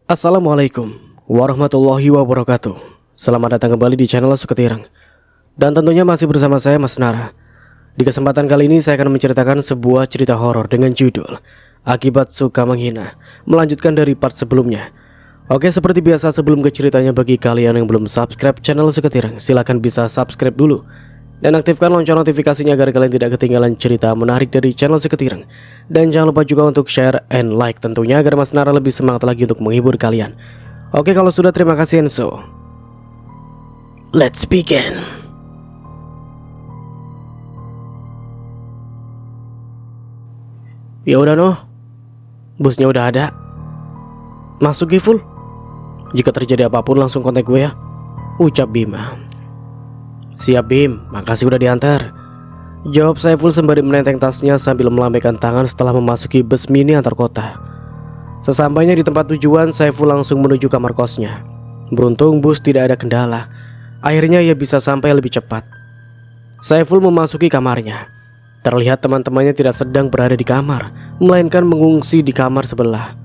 Assalamualaikum warahmatullahi wabarakatuh. Selamat datang kembali di channel Suketirang. Dan tentunya masih bersama saya Mas Nara. Di kesempatan kali ini saya akan menceritakan sebuah cerita horor dengan judul Akibat Suka Menghina, melanjutkan dari part sebelumnya. Oke, seperti biasa sebelum ke ceritanya, bagi kalian yang belum subscribe channel Suketirang, silahkan bisa subscribe dulu dan aktifkan lonceng notifikasinya agar kalian tidak ketinggalan cerita menarik dari channel Suketirang. Dan jangan lupa juga untuk share and like tentunya, agar Mas Nara lebih semangat lagi untuk menghibur kalian. Oke, kalau sudah, terima kasih, and so let's begin. Ya udah noh, busnya udah ada. Masuk Giful. Jika terjadi apapun langsung kontak gue ya, ucap Bima. Siap Bim, makasih udah diantar, jawab Saiful sembari menenteng tasnya sambil melambaikan tangan setelah memasuki bus mini antar kota. Sesampainya di tempat tujuan, Saiful langsung menuju kamar kosnya. Beruntung bus tidak ada kendala, akhirnya ia bisa sampai lebih cepat. Saiful memasuki kamarnya. Terlihat teman-temannya tidak sedang berada di kamar, melainkan mengungsi di kamar sebelah.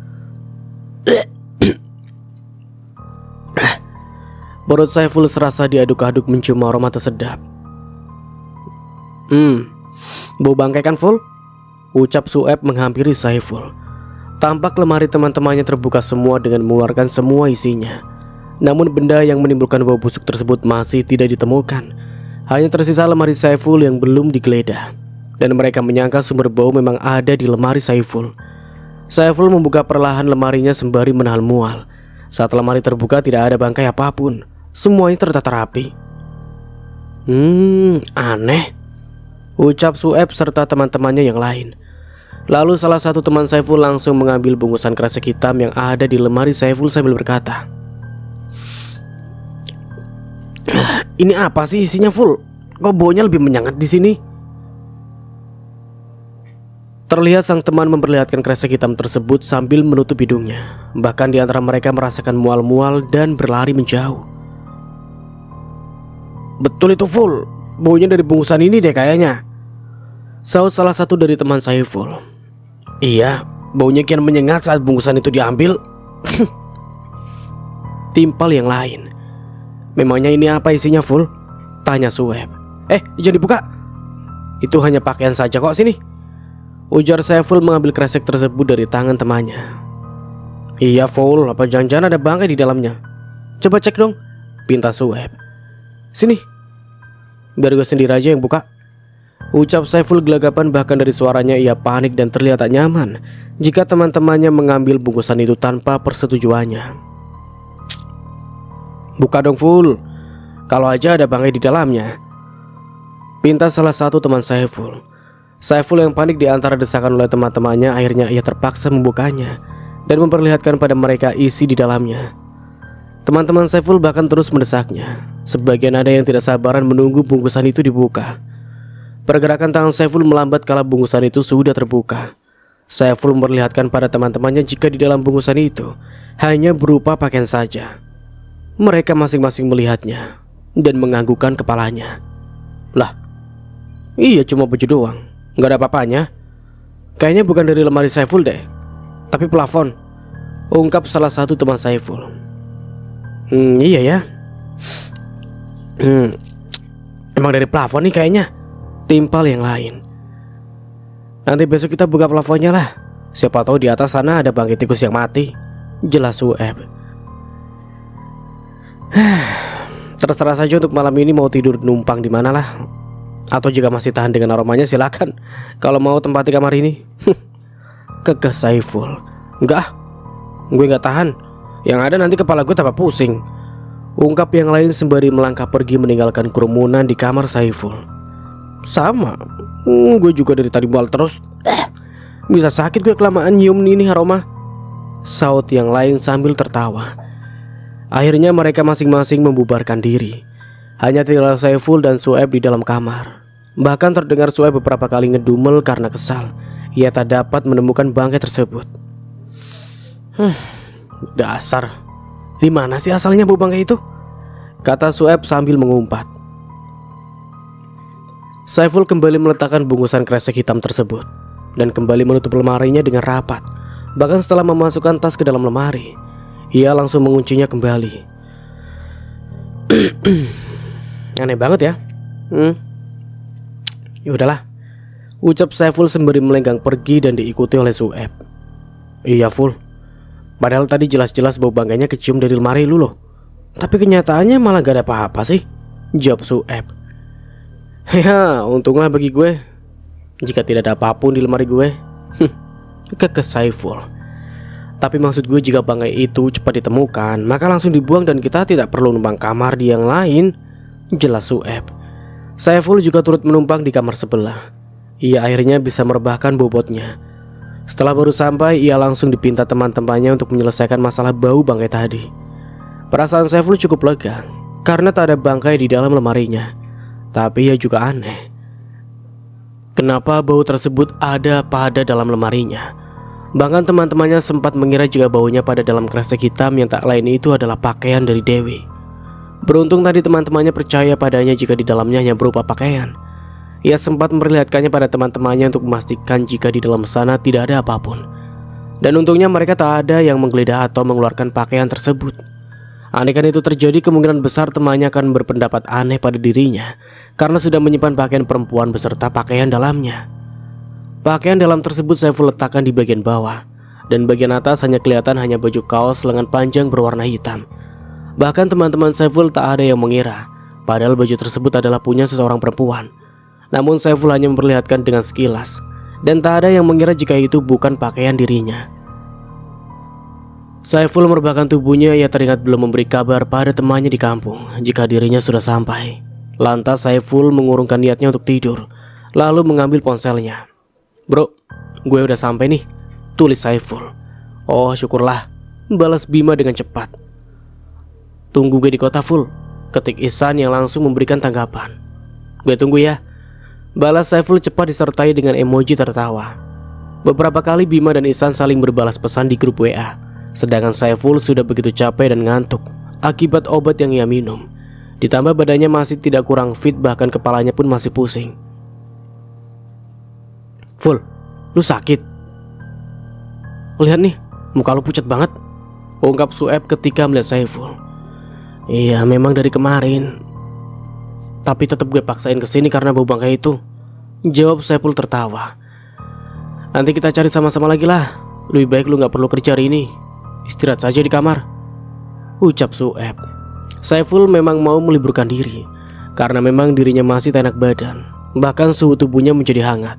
Perut Saiful serasa diaduk-aduk mencium aroma tersedap. Bau bangkai kan Ful? Ucap Sueb menghampiri Saiful. Tampak lemari teman-temannya terbuka semua dengan mengeluarkan semua isinya. Namun benda yang menimbulkan bau busuk tersebut masih tidak ditemukan. Hanya tersisa lemari Saiful yang belum digeledah. Dan mereka menyangka sumber bau memang ada di lemari Saiful. Saiful membuka perlahan lemarinya sembari menahan mual. Saat lemari terbuka tidak ada bangkai apapun. Semuanya tertata rapi. Aneh, ucap Sueb serta teman-temannya yang lain. Lalu salah satu teman Saiful langsung mengambil bungkusan kresek hitam yang ada di lemari Saiful sambil berkata, "Ini apa sih isinya Ful? Kok baunya lebih menyengat di sini?" Terlihat sang teman memperlihatkan kresek hitam tersebut sambil menutup hidungnya. Bahkan di antara mereka merasakan mual-mual dan berlari menjauh. "Betul itu Ful, baunya dari bungkusan ini deh kayaknya," saut salah satu dari teman Saiful. "Iya, baunya kian menyengat saat bungkusan itu diambil," timpal yang lain. "Memangnya ini apa isinya Ful?" tanya Sueb. Jangan dibuka, itu hanya pakaian saja kok, sini," ujar Saiful mengambil kresek tersebut dari tangan temannya. "Iya Ful, apa jangan-jangan ada bangkai di dalamnya? Coba cek dong," pinta Sueb. "Sini, biar gue sendiri aja yang buka," ucap Saiful gelagapan. Bahkan dari suaranya ia panik dan terlihat tak nyaman jika teman-temannya mengambil bungkusan itu tanpa persetujuannya. "Buka dong Ful, kalau aja ada bangkai di dalamnya," pinta salah satu teman Saiful. Saiful yang panik di antara desakan oleh teman-temannya, akhirnya ia terpaksa membukanya dan memperlihatkan pada mereka isi di dalamnya. Teman-teman Saiful bahkan terus mendesaknya. Sebagian ada yang tidak sabaran menunggu bungkusan itu dibuka. Pergerakan tangan Saiful melambat kala bungkusan itu sudah terbuka. Saiful memperlihatkan pada teman-temannya jika di dalam bungkusan itu hanya berupa pakaian saja. Mereka masing-masing melihatnya dan menganggukkan kepalanya. "Lah, iya cuma baju doang, gak ada apa-apanya. Kayaknya bukan dari lemari Saiful deh, tapi plafon," ungkap salah satu teman Saiful. "Iya ya, emang dari plafon nih kayaknya," timpal yang lain. "Nanti besok kita buka plafonnya lah, siapa tahu di atas sana ada bangkai tikus yang mati," jelas Sueb. "Terserah saja untuk malam ini mau tidur numpang di mana lah. Atau jika masih tahan dengan aromanya silakan. Kalau mau tempati kamar ini," kegas Saiful. "Enggak, gue gak tahan. Yang ada nanti kepala gue tambah pusing," ungkap yang lain sembari melangkah pergi meninggalkan kerumunan di kamar Saiful. "Sama, gue juga dari tadi mual terus. Bisa sakit gue kelamaan nyium ini aroma," saut yang lain sambil tertawa. Akhirnya mereka masing-masing membubarkan diri. Hanya tinggal Saiful dan Sueb di dalam kamar. Bahkan terdengar Sueb beberapa kali ngedumel karena kesal ia tak dapat menemukan bangkai tersebut. "Dasar, di mana sih asalnya bau bangkai itu?" kata Sueb sambil mengumpat. Saiful kembali meletakkan bungkusan kresek hitam tersebut dan kembali menutup lemarinya dengan rapat. Bahkan setelah memasukkan tas ke dalam lemari, Ia langsung menguncinya kembali. Aneh banget ya. Ya udahlah, ucap Saiful sembari melenggang pergi dan diikuti oleh Sueb. Iya Ful, padahal tadi jelas-jelas bau bangkainya kecium dari lemari lu loh. Tapi kenyataannya malah gak ada apa-apa sih, jawab Sueb. Ya untunglah bagi gue jika tidak ada apapun di lemari gue. Kekeh Saiful. Tapi maksud gue jika bangkai itu cepat ditemukan, maka langsung dibuang dan kita tidak perlu numpang kamar di yang lain, jelas Sueb. Saiful juga turut menumpang di kamar sebelah. Ia akhirnya bisa merebahkan bobotnya. Setelah baru sampai, ia langsung dipinta teman-temannya untuk menyelesaikan masalah bau bangkai tadi. Perasaan Saiful cukup lega karena tak ada bangkai di dalam lemarinya. Tapi ia juga aneh, kenapa bau tersebut ada pada dalam lemarinya. Bahkan teman-temannya sempat mengira jika baunya pada dalam kresek hitam yang tak lain itu adalah pakaian dari Dewi. Beruntung tadi teman-temannya percaya padanya jika di dalamnya hanya berupa pakaian. Ia sempat memperlihatkannya pada teman-temannya untuk memastikan jika di dalam sana tidak ada apapun. Dan untungnya mereka tak ada yang menggeledah atau mengeluarkan pakaian tersebut. Andaikan itu terjadi, kemungkinan besar temannya akan berpendapat aneh pada dirinya karena sudah menyimpan pakaian perempuan beserta pakaian dalamnya. Pakaian dalam tersebut Saiful letakkan di bagian bawah, dan bagian atas hanya kelihatan hanya baju kaos lengan panjang berwarna hitam. Bahkan teman-teman Saiful tak ada yang mengira padahal baju tersebut adalah punya seseorang perempuan. Namun Saiful hanya memperlihatkan dengan sekilas, dan tak ada yang mengira jika itu bukan pakaian dirinya. Saiful merebahkan tubuhnya. Ia teringat belum memberi kabar pada temannya di kampung jika dirinya sudah sampai. Lantas Saiful mengurungkan niatnya untuk tidur, lalu mengambil ponselnya. Bro, gue udah sampai nih, tulis Saiful. Oh syukurlah, balas Bima dengan cepat. Tunggu gue di kota Ful, ketik Ihsan yang langsung memberikan tanggapan. Gue tunggu ya, balas Saiful cepat disertai dengan emoji tertawa. Beberapa kali Bima dan Ihsan saling berbalas pesan di grup WA. Sedangkan Saiful sudah begitu capek dan ngantuk akibat obat yang ia minum. Ditambah badannya masih tidak kurang fit, bahkan kepalanya pun masih pusing. Ful, lu sakit? Lihat nih, muka lu pucat banget, ungkap Sueb ketika melihat Saiful. Iya memang dari kemarin, tapi tetap gue paksain kesini karena bau bangkai itu, jawab Saiful tertawa. Nanti kita cari sama-sama lagi lah. Lebih baik lu gak perlu kerja hari ini, istirahat saja di kamar, ucap Sueb. Saiful memang mau meliburkan diri karena memang dirinya masih tak enak badan, bahkan suhu tubuhnya menjadi hangat.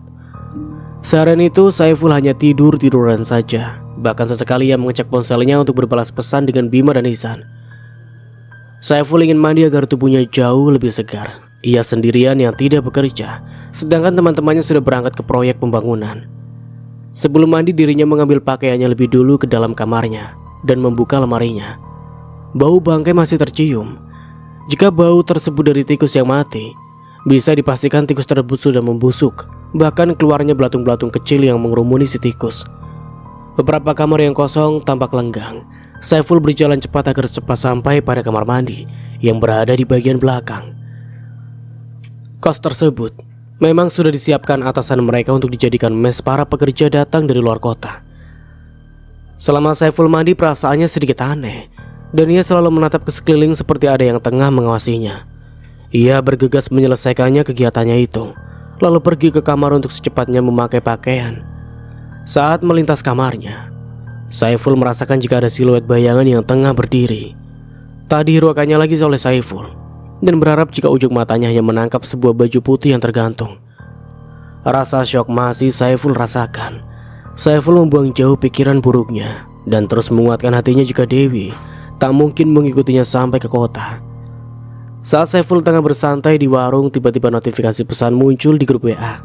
Seharian itu Saiful hanya tiduran saja. Bahkan sesekali ia mengecek ponselnya untuk berbalas pesan dengan Bima dan Ihsan. Saiful ingin mandi agar tubuhnya jauh lebih segar. Ia sendirian yang tidak bekerja, sedangkan teman-temannya sudah berangkat ke proyek pembangunan. Sebelum mandi, dirinya mengambil pakaiannya lebih dulu ke dalam kamarnya dan membuka lemarinya. Bau bangkai masih tercium. Jika bau tersebut dari tikus yang mati, bisa dipastikan tikus tersebut sudah membusuk. Bahkan keluarnya belatung-belatung kecil yang mengerumuni si tikus. Beberapa kamar yang kosong tampak lenggang. Saiful berjalan cepat agar cepat sampai pada kamar mandi yang berada di bagian belakang. Kos tersebut memang sudah disiapkan atasan mereka untuk dijadikan mes para pekerja datang dari luar kota. Selama Saiful mandi, perasaannya sedikit aneh, dan ia selalu menatap ke sekeliling seperti ada yang tengah mengawasinya. Ia bergegas menyelesaikannya kegiatannya itu, lalu pergi ke kamar untuk secepatnya memakai pakaian. Saat melintas kamarnya, Saiful merasakan jika ada siluet bayangan yang tengah berdiri. Tak dihiraukannya lagi oleh Saiful, dan berharap jika ujung matanya hanya menangkap sebuah baju putih yang tergantung. Rasa syok masih Saiful rasakan. Saiful membuang jauh pikiran buruknya dan terus menguatkan hatinya jika Dewi tak mungkin mengikutinya sampai ke kota. Saat Saiful tengah bersantai di warung, tiba-tiba notifikasi pesan muncul di grup WA.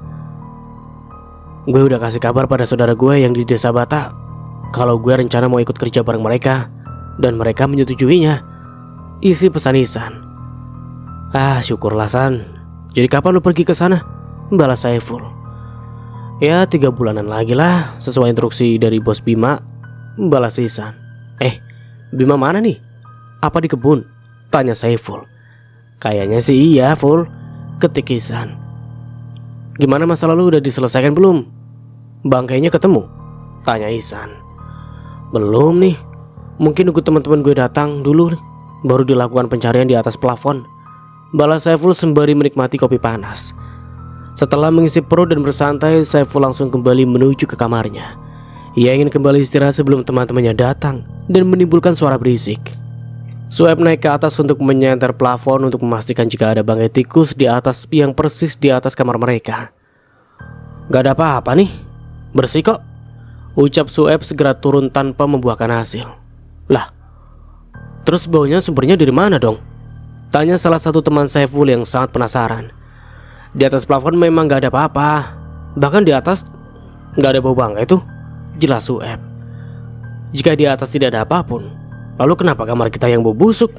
Gue udah kasih kabar pada saudara gue yang di desa Bata kalau gue rencana mau ikut kerja bareng mereka, dan mereka menyetujuinya, isi pesan Ihsan. Ah syukurlah San. Jadi kapan lu pergi ke sana? Balas Saiful. Ya 3 bulanan lagi lah, sesuai instruksi dari bos Bima, balas Ihsan. Bima mana nih? Apa di kebun? Tanya Saiful. Kayaknya sih iya Ful, ketik Ihsan. Gimana masa lalu udah diselesaikan belum? Bangkainya ketemu? Tanya Ihsan. Belum nih, Mungkin nunggu teman-teman gue datang dulu nih, baru dilakukan pencarian di atas plafon, balas Saiful sembari menikmati kopi panas. Setelah mengisi perut dan bersantai, Saiful langsung kembali menuju ke kamarnya. Ia ingin kembali istirahat sebelum teman-temannya datang dan menimbulkan suara berisik. Sueb naik ke atas untuk menyenter plafon untuk memastikan jika ada bangkai tikus di atas yang persis di atas kamar mereka. Gak ada apa-apa nih, bersih kok, ucap Sueb segera turun tanpa membuahkan hasil. Lah, terus baunya sumbernya dari mana dong? Tanya salah satu teman Saiful yang sangat penasaran. Di atas plafon memang gak ada apa-apa, bahkan di atas gak ada bau bangkai tuh, jelas Sueb. Jika di atas tidak ada apapun, lalu kenapa kamar kita yang bau busuk?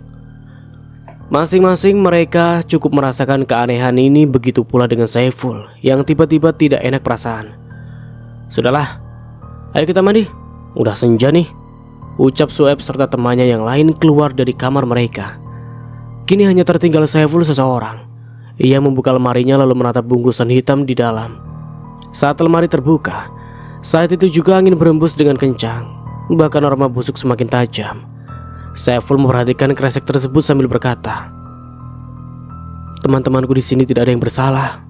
Masing-masing mereka cukup merasakan keanehan ini, begitu pula dengan Saiful yang tiba-tiba tidak enak perasaan. Sudahlah, ayo kita mandi, udah senja nih, ucap Sueb serta temannya yang lain keluar dari kamar mereka. Kini hanya tertinggal Saiful seseorang. Ia membuka lemarinya lalu menatap bungkusan hitam di dalam. Saat lemari terbuka, saat itu juga angin berembus dengan kencang. Bahkan aroma busuk semakin tajam. Saiful memperhatikan kresek tersebut sambil berkata, teman-temanku di sini tidak ada yang bersalah.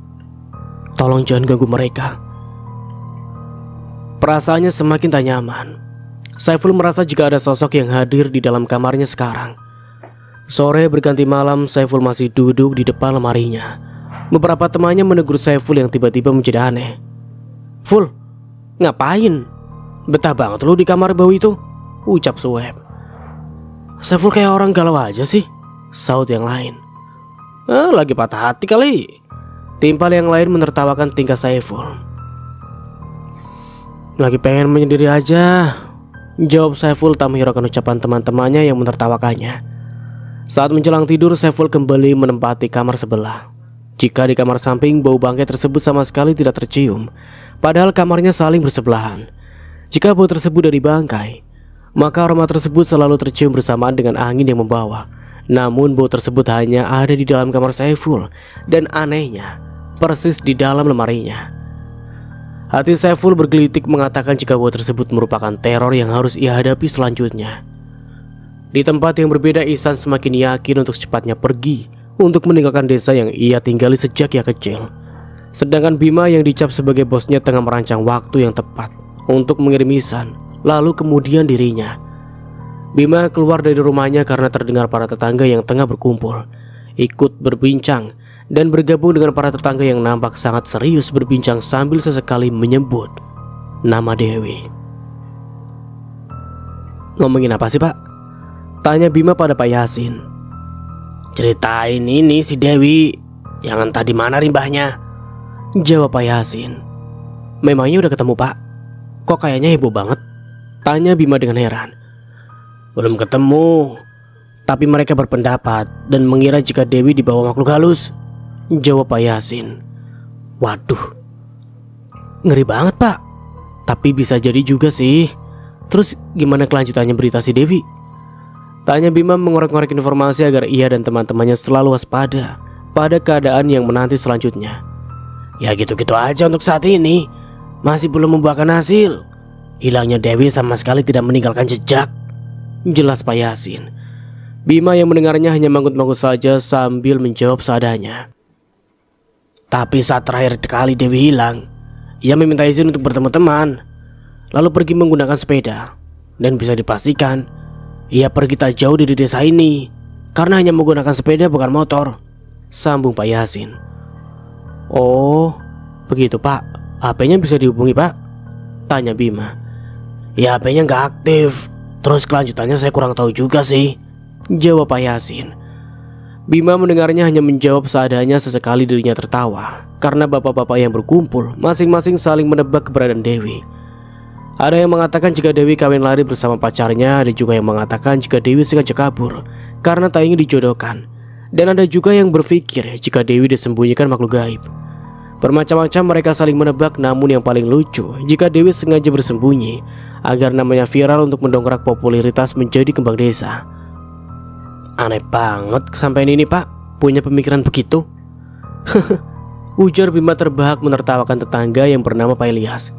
Tolong jangan ganggu mereka. Perasaannya semakin tak nyaman. Saiful merasa jika ada sosok yang hadir di dalam kamarnya sekarang. Sore berganti malam, Saiful masih duduk di depan lemarinya. Beberapa temannya menegur Saiful yang tiba-tiba menjadi aneh. Ful, ngapain? Betah banget lu di kamar bau itu, ucap Sueb. Saiful kayak orang galau aja sih, saut yang lain. Lagi patah hati kali, timpal yang lain menertawakan tingkah Saiful. Lagi pengen menyendiri aja, jawab Saiful tak menghiraukan ucapan teman-temannya yang menertawakannya. Saat menjelang tidur, Saiful kembali menempati kamar sebelah. Jika di kamar samping bau bangkai tersebut sama sekali tidak tercium, padahal kamarnya saling bersebelahan. Jika bau tersebut dari bangkai, maka aroma tersebut selalu tercium bersamaan dengan angin yang membawa. Namun bau tersebut hanya ada di dalam kamar Saiful, dan anehnya persis di dalam lemarinya. Hati Saiful bergelitik mengatakan jika bau tersebut merupakan teror yang harus ia hadapi selanjutnya. Di tempat yang berbeda, Ihsan semakin yakin untuk secepatnya pergi untuk meninggalkan desa yang ia tinggali sejak ia kecil. Sedangkan Bima yang dicap sebagai bosnya tengah merancang waktu yang tepat untuk mengirim Ihsan, lalu kemudian dirinya. Bima keluar dari rumahnya karena terdengar para tetangga yang tengah berkumpul, ikut berbincang dan bergabung dengan para tetangga yang nampak sangat serius berbincang sambil sesekali menyebut nama Dewi. Ngomongin apa sih, Pak? Tanya Bima pada Pak Yasin. Ceritain ini si Dewi yang entah di mana rimbahnya, jawab Pak Yasin. Memangnya udah ketemu, Pak? Kok kayaknya heboh banget? Tanya Bima dengan heran. Belum ketemu, tapi mereka berpendapat dan mengira jika Dewi dibawa makhluk halus, jawab Pak Yasin. Waduh, ngeri banget, Pak. Tapi bisa jadi juga sih. Terus gimana kelanjutannya berita si Dewi? Tanya Bima mengorek-ngorek informasi agar ia dan teman-temannya selalu waspada pada keadaan yang menanti selanjutnya. Ya gitu-gitu aja untuk saat ini, masih belum membuahkan hasil. Hilangnya Dewi sama sekali tidak meninggalkan jejak, jelas Pak Yasin. Bima yang mendengarnya hanya manggut-manggut saja sambil menjawab seadanya. Tapi saat terakhir kali Dewi hilang, ia meminta izin untuk bertemu teman, lalu pergi menggunakan sepeda. Dan bisa dipastikan, ia pergi tak jauh dari desa ini karena hanya menggunakan sepeda bukan motor, sambung Pak Yasin. Oh, begitu Pak. HP-nya bisa dihubungi, Pak? Tanya Bima. Ya HP-nya nggak aktif. Terus kelanjutannya saya kurang tahu juga sih, jawab Pak Yasin. Bima mendengarnya hanya menjawab seadanya, sesekali dirinya tertawa karena bapak-bapak yang berkumpul masing-masing saling menebak keberadaan Dewi. Ada yang mengatakan jika Dewi kawin lari bersama pacarnya, ada juga yang mengatakan jika Dewi sengaja kabur karena tak ingin dijodohkan, dan ada juga yang berpikir jika Dewi disembunyikan makhluk gaib. Bermacam-macam mereka saling menebak, namun yang paling lucu jika Dewi sengaja bersembunyi agar namanya viral untuk mendongkrak popularitas menjadi kembang desa. Aneh banget sampai ini Pak punya pemikiran begitu. Ujar Bima terbahak menertawakan tetangga yang bernama Pak Ilyas.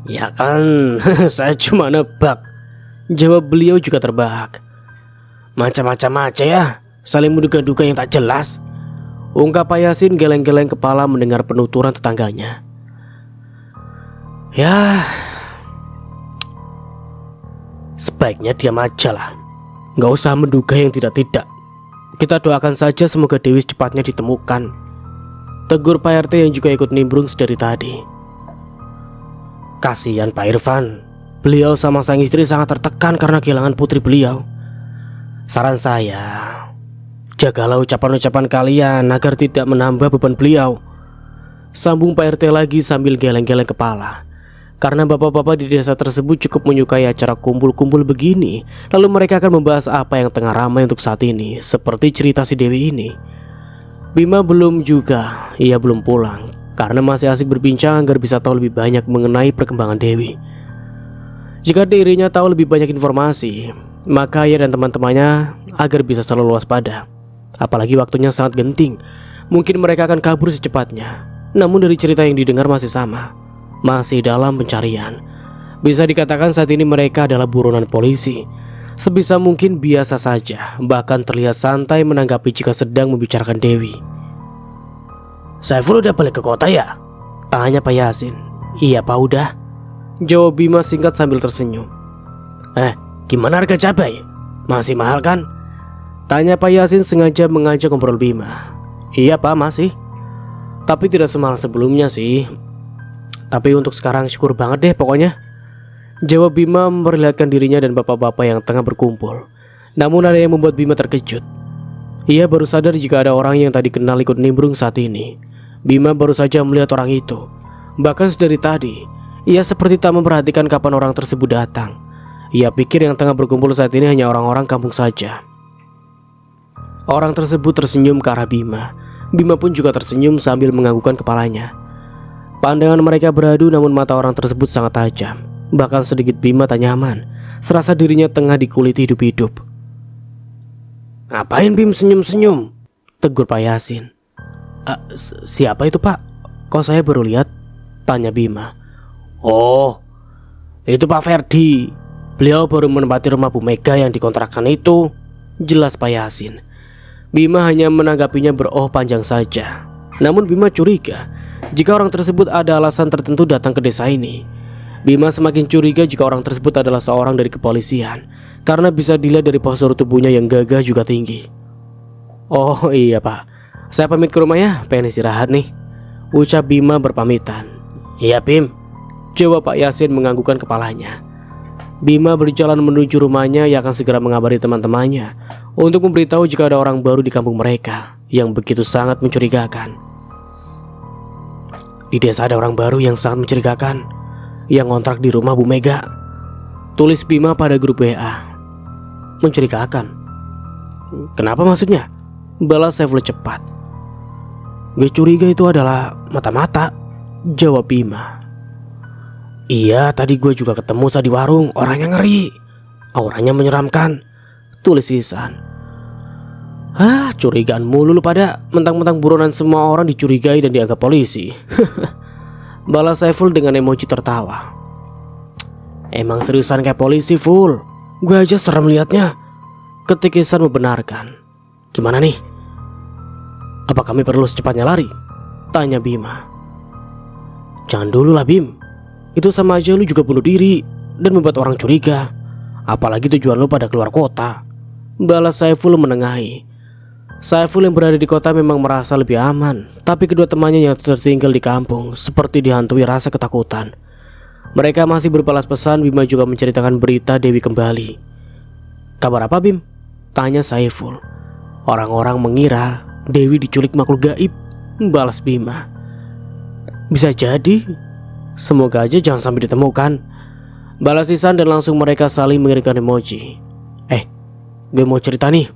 Ya kan, saya cuma nebak, Jawab beliau juga terbahak. Macam-macam aja ya, saling menduga-duga yang tak jelas. Ungkap Pak Yasin geleng-geleng kepala mendengar penuturan tetangganya. Ya, sebaiknya diam aja lah. Gak usah menduga yang tidak-tidak. Kita doakan saja semoga Dewi secepatnya ditemukan, tegur Pak RT yang juga ikut nimbrung sedari tadi. Kasihan Pak Irfan, beliau sama sang istri sangat tertekan karena kehilangan putri beliau. Saran saya, jagalah ucapan-ucapan kalian agar tidak menambah beban beliau, sambung Pak RT lagi sambil geleng-geleng kepala. Karena bapak-bapak di desa tersebut cukup menyukai acara kumpul-kumpul begini, lalu mereka akan membahas apa yang tengah ramai untuk saat ini, seperti cerita si Dewi ini. Bima belum juga, ia belum pulang, karena masih asik berbincang agar bisa tahu lebih banyak mengenai perkembangan Dewi. Jika dirinya tahu lebih banyak informasi, maka ia dan teman-temannya agar bisa selalu waspada. Apalagi waktunya sangat genting, mungkin mereka akan kabur secepatnya. Namun dari cerita yang didengar masih sama, masih dalam pencarian. Bisa dikatakan saat ini mereka adalah buronan polisi. Sebisa mungkin biasa saja, bahkan terlihat santai menanggapi jika sedang membicarakan Dewi. Saiful udah balik ke kota ya? Tanya Pak Yasin. Iya Pak, udah, jawab Bima singkat sambil tersenyum. Gimana harga cabai? Masih mahal kan? Tanya Pak Yasin sengaja mengajak ngobrol Bima. Iya Pak, masih, tapi tidak semahal sebelumnya sih. Tapi untuk sekarang syukur banget deh pokoknya, jawab Bima memperlihatkan dirinya dan bapak-bapak yang tengah berkumpul. Namun ada yang membuat Bima terkejut. Ia baru sadar jika ada orang yang tadi kenal ikut nimbrung saat ini. Bima baru saja melihat orang itu. Bahkan sedari tadi, ia seperti tak memperhatikan kapan orang tersebut datang. Ia pikir yang tengah berkumpul saat ini hanya orang-orang kampung saja. Orang tersebut tersenyum ke arah Bima. Bima pun juga tersenyum sambil menganggukkan kepalanya. Pandangan mereka beradu, namun mata orang tersebut sangat tajam. Bahkan sedikit Bima tak nyaman, serasa dirinya tengah dikuliti hidup-hidup. Ngapain Bim senyum-senyum? Tegur Pak Yasin. Siapa itu Pak? Kok saya baru lihat? Tanya Bima. Oh, itu Pak Ferdi. Beliau baru menempati rumah Bu Mega yang dikontrakkan itu, jelas Pak Yasin. Bima hanya menanggapinya beroh panjang saja. Namun Bima curiga jika orang tersebut ada alasan tertentu datang ke desa ini. Bima semakin curiga jika orang tersebut adalah seorang dari kepolisian, karena bisa dilihat dari postur tubuhnya yang gagah juga tinggi. Oh iya Pak, saya pamit ke rumah ya, pengen istirahat nih, ucap Bima berpamitan. Iya Bim, jawab Pak Yasin menganggukkan kepalanya. Bima berjalan menuju rumahnya yang akan segera mengabari teman-temannya untuk memberitahu jika ada orang baru di kampung mereka yang begitu sangat mencurigakan. Di desa ada orang baru yang sangat mencurigakan, yang ngontrak di rumah Bu Mega, tulis Bima pada grup WA. Mencurigakan? Kenapa maksudnya? Balas Saiful cepat. Gue curiga itu adalah mata-mata, jawab Bima. Iya, tadi gue juga ketemu saat di warung, orangnya ngeri, auranya menyeramkan, tulis Ihsan. Curigaan mulu lu pada, mentang-mentang buronan semua orang dicurigai dan dianggap polisi. Balas Saiful dengan emoji tertawa. Emang seriusan kayak polisi full, gue aja serem liatnya, ketik Ihsan membenarkan. Gimana nih? Apa kami perlu secepatnya lari? Tanya Bima. Jangan dulu lah Bim, itu sama aja lu juga bunuh diri dan membuat orang curiga. Apalagi tujuan lu pada keluar kota, balas Saiful menengahi. Saiful yang berada di kota memang merasa lebih aman, tapi kedua temannya yang tertinggal di kampung seperti dihantui rasa ketakutan. Mereka masih berbalas pesan. Bima juga menceritakan berita Dewi kembali. Kabar apa Bim? Tanya Saiful. Orang-orang mengira Dewi diculik makhluk gaib, balas Bima. Bisa jadi, semoga aja jangan sampai ditemukan, balas Ihsan, dan langsung mereka saling mengirimkan emoji. Gue mau cerita nih.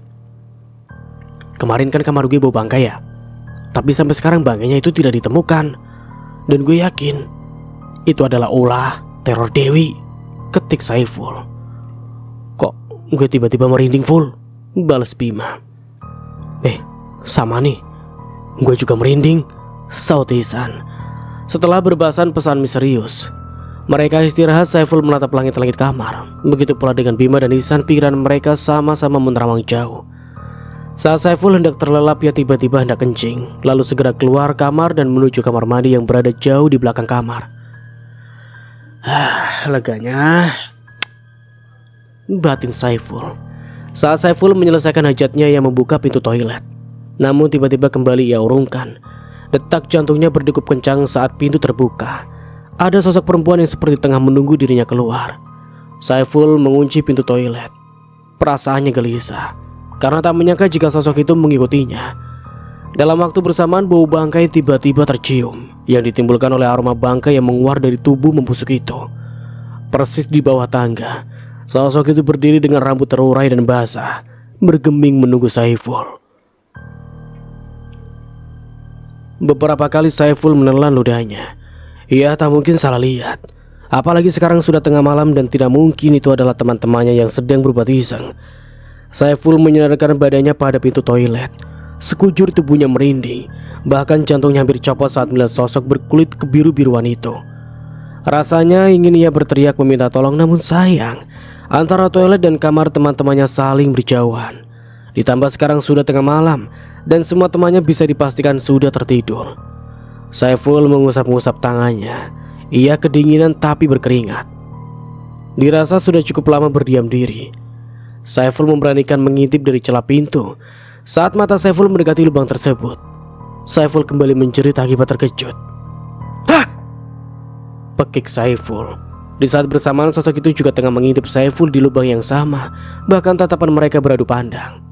Kemarin kan kamar gue bau bangkai ya, tapi sampai sekarang bangkainya itu tidak ditemukan. Dan gue yakin itu adalah ulah teror Dewi, ketik Saiful. Kok gue tiba-tiba merinding full, balas Bima. Sama nih, gue juga merinding, saut Ihsan. Setelah berbahasan pesan misterius, Mereka istirahat, Saiful menatap langit-langit kamar. Begitu pula dengan Bima dan Ihsan, pikiran mereka sama-sama menerawang jauh. Saat Saiful hendak terlelap, ia tiba-tiba hendak kencing, lalu segera keluar kamar dan menuju kamar mandi yang berada jauh di belakang kamar. Leganya, batin Saiful. Saat Saiful menyelesaikan hajatnya, ia membuka pintu toilet. Namun tiba-tiba kembali ia urungkan. Detak jantungnya berdegup kencang saat pintu terbuka. Ada sosok perempuan yang seperti tengah menunggu dirinya keluar. Saiful mengunci pintu toilet. Perasaannya gelisah karena tak menyangka jika sosok itu mengikutinya. Dalam waktu bersamaan, bau bangkai tiba-tiba tercium yang ditimbulkan oleh aroma bangkai yang menguar dari tubuh membusuk itu. Persis di bawah tangga, sosok itu berdiri dengan rambut terurai dan basah, bergeming menunggu Saiful. Beberapa kali Saiful menelan ludahnya. Ia tak mungkin salah lihat. Apalagi sekarang sudah tengah malam dan tidak mungkin itu adalah teman-temannya yang sedang berbuat iseng. Saiful menyandarkan badannya pada pintu toilet. Sekujur tubuhnya merinding. Bahkan jantungnya hampir copot saat melihat sosok berkulit kebiru-biruan itu. Rasanya ingin ia berteriak meminta tolong, namun sayang, antara toilet dan kamar teman-temannya saling berjauhan. Ditambah sekarang sudah tengah malam dan semua temannya bisa dipastikan sudah tertidur. Saiful mengusap-ngusap tangannya. Ia kedinginan tapi berkeringat. Dirasa sudah cukup lama berdiam diri. Saiful memberanikan mengintip dari celah pintu. Saat mata Saiful mendekati lubang tersebut, Saiful kembali menjerit akibat terkejut. Hah! Pekik Saiful. Di saat bersamaan sosok itu juga tengah mengintip Saiful di lubang yang sama. Bahkan tatapan mereka beradu pandang.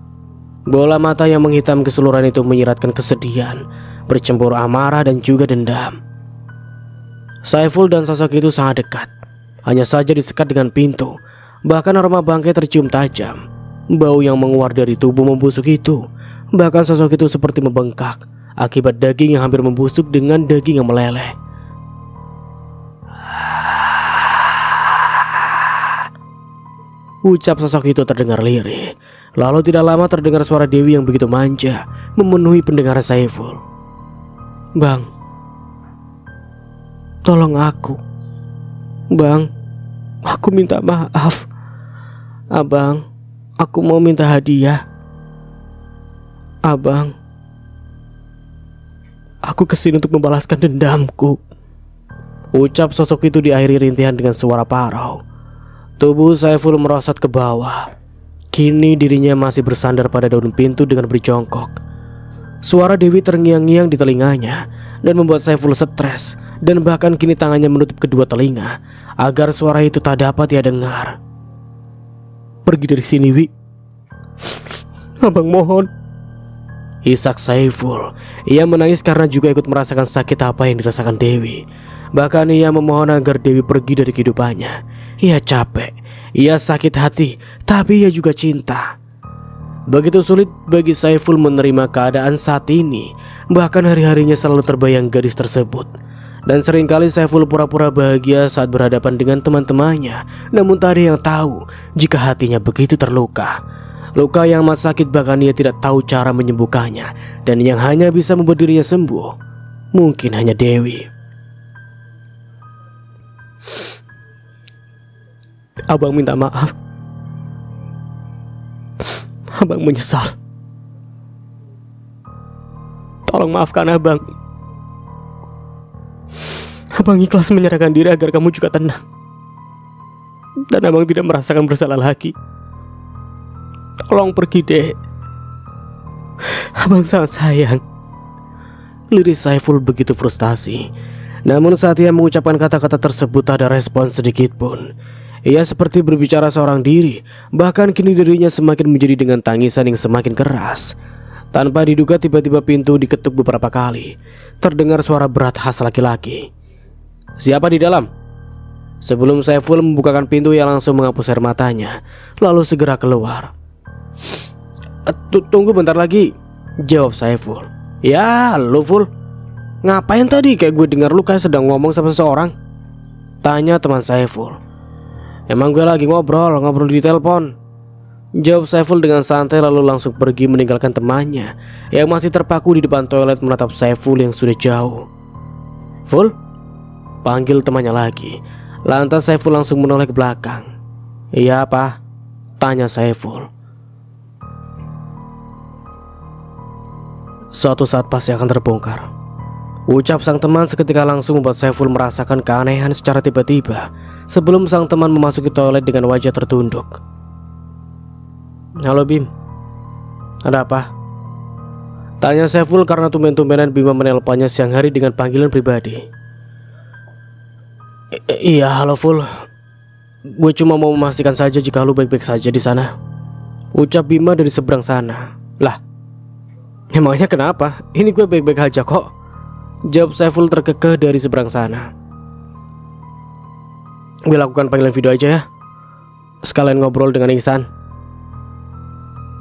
Bola mata yang menghitam keseluruhan itu menyiratkan kesedihan, bercampur amarah dan juga dendam. Saiful dan sosok itu sangat dekat. Hanya saja disekat dengan pintu. Bahkan aroma bangkai tercium tajam. Bau yang menguar dari tubuh membusuk itu. Bahkan sosok itu seperti membengkak akibat daging yang hampir membusuk dengan daging yang meleleh. Ucap sosok itu terdengar lirih. Lalu tidak lama terdengar suara Dewi yang begitu manja memenuhi pendengaran Saiful. Bang, tolong aku. Bang, aku minta maaf. Abang, aku mau minta hadiah. Abang, aku kesini untuk membalaskan dendamku. Ucap sosok itu diakhiri rintihan dengan suara parau. Tubuh Saiful merosot ke bawah. Kini dirinya masih bersandar pada daun pintu dengan berjongkok. Suara Dewi terngiang-ngiang di telinganya dan membuat Saiful stres, dan bahkan kini tangannya menutup kedua telinga agar suara itu tak dapat ia dengar. Pergi dari sini, Wi. Abang mohon. Isak Saiful. Ia menangis karena juga ikut merasakan sakit apa yang dirasakan Dewi. Bahkan ia memohon agar Dewi pergi dari kehidupannya. Ia capek, ia sakit hati, tapi ia juga cinta. Begitu sulit bagi Saiful menerima keadaan saat ini. Bahkan hari-harinya selalu terbayang gadis tersebut. Dan seringkali Saiful pura-pura bahagia saat berhadapan dengan teman-temannya. Namun tak ada yang tahu jika hatinya begitu terluka. Luka yang amat sakit, bahkan ia tidak tahu cara menyembuhkannya. Dan yang hanya bisa membuat dirinya sembuh mungkin hanya Dewi. Abang minta maaf. Abang menyesal. Tolong maafkan abang. Abang ikhlas menyerahkan diri agar kamu juga tenang. Dan abang tidak merasakan bersalah lagi. Tolong pergi, Dek. Abang sangat sayang. Liris Saiful begitu frustasi. Namun saat ia mengucapkan kata-kata tersebut tak ada respon sedikit pun. Ia seperti berbicara seorang diri. Bahkan kini dirinya semakin menjadi dengan tangisan yang semakin keras. Tanpa diduga tiba-tiba pintu diketuk beberapa kali. Terdengar suara berat khas laki-laki. Siapa di dalam? Sebelum Saiful membukakan pintu, ia langsung menghapus air matanya, lalu segera keluar. Tunggu bentar lagi, jawab Saiful. Ya, lu Ful. Ngapain tadi kayak gue dengar lu kayak sedang ngomong sama seseorang? Tanya teman Saiful. Emang gue lagi ngobrol di telepon, jawab Saiful dengan santai, lalu langsung pergi meninggalkan temannya yang masih terpaku di depan toilet menatap Saiful yang sudah jauh. Ful, panggil temannya lagi. Lantas Saiful langsung menoleh ke belakang. "Iya apa?" tanya Saiful. "Suatu saat pasti akan terbongkar," ucap sang teman seketika langsung membuat Saiful merasakan keanehan secara tiba-tiba sebelum sang teman memasuki toilet dengan wajah tertunduk. "Halo Bim, ada apa?" tanya Saiful karena tumben-tumbenan Bima menelponnya siang hari dengan panggilan pribadi. Iya, halo Ful. Gue cuma mau memastikan saja jika lu baik-baik saja di sana," ucap Bima dari seberang sana. "Lah, emangnya kenapa? Ini gue baik-baik aja kok," jawab Saiful terkekeh dari seberang sana. "Gue lakukan panggilan video aja ya, sekalian ngobrol dengan Ihsan,"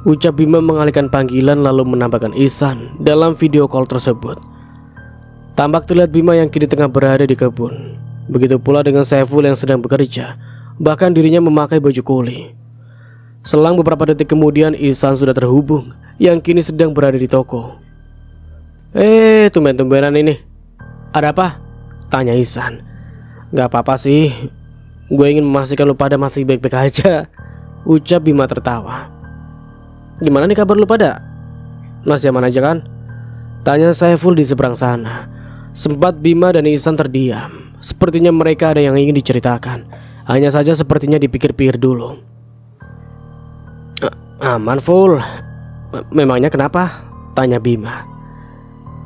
ucap Bima mengalihkan panggilan lalu menambahkan Ihsan dalam video call tersebut. Tampak terlihat Bima yang kini tengah berada di kebun. Begitu pula dengan Saiful yang sedang bekerja, bahkan dirinya memakai baju kuli. Selang beberapa detik kemudian Ihsan sudah terhubung, yang kini sedang berada di toko. Tumben-tumbenan ini. Ada apa?" tanya Ihsan. "Gak apa-apa sih, gue ingin memastikan lu pada masih baik-baik aja," ucap Bima tertawa. "Gimana nih kabar lu pada? Masih aman aja kan?" tanya Saiful di seberang sana. Sempat Bima dan Ihsan terdiam. Sepertinya mereka ada yang ingin diceritakan. Hanya saja sepertinya dipikir-pikir dulu. "Aman Ful. Memangnya kenapa?" tanya Bima.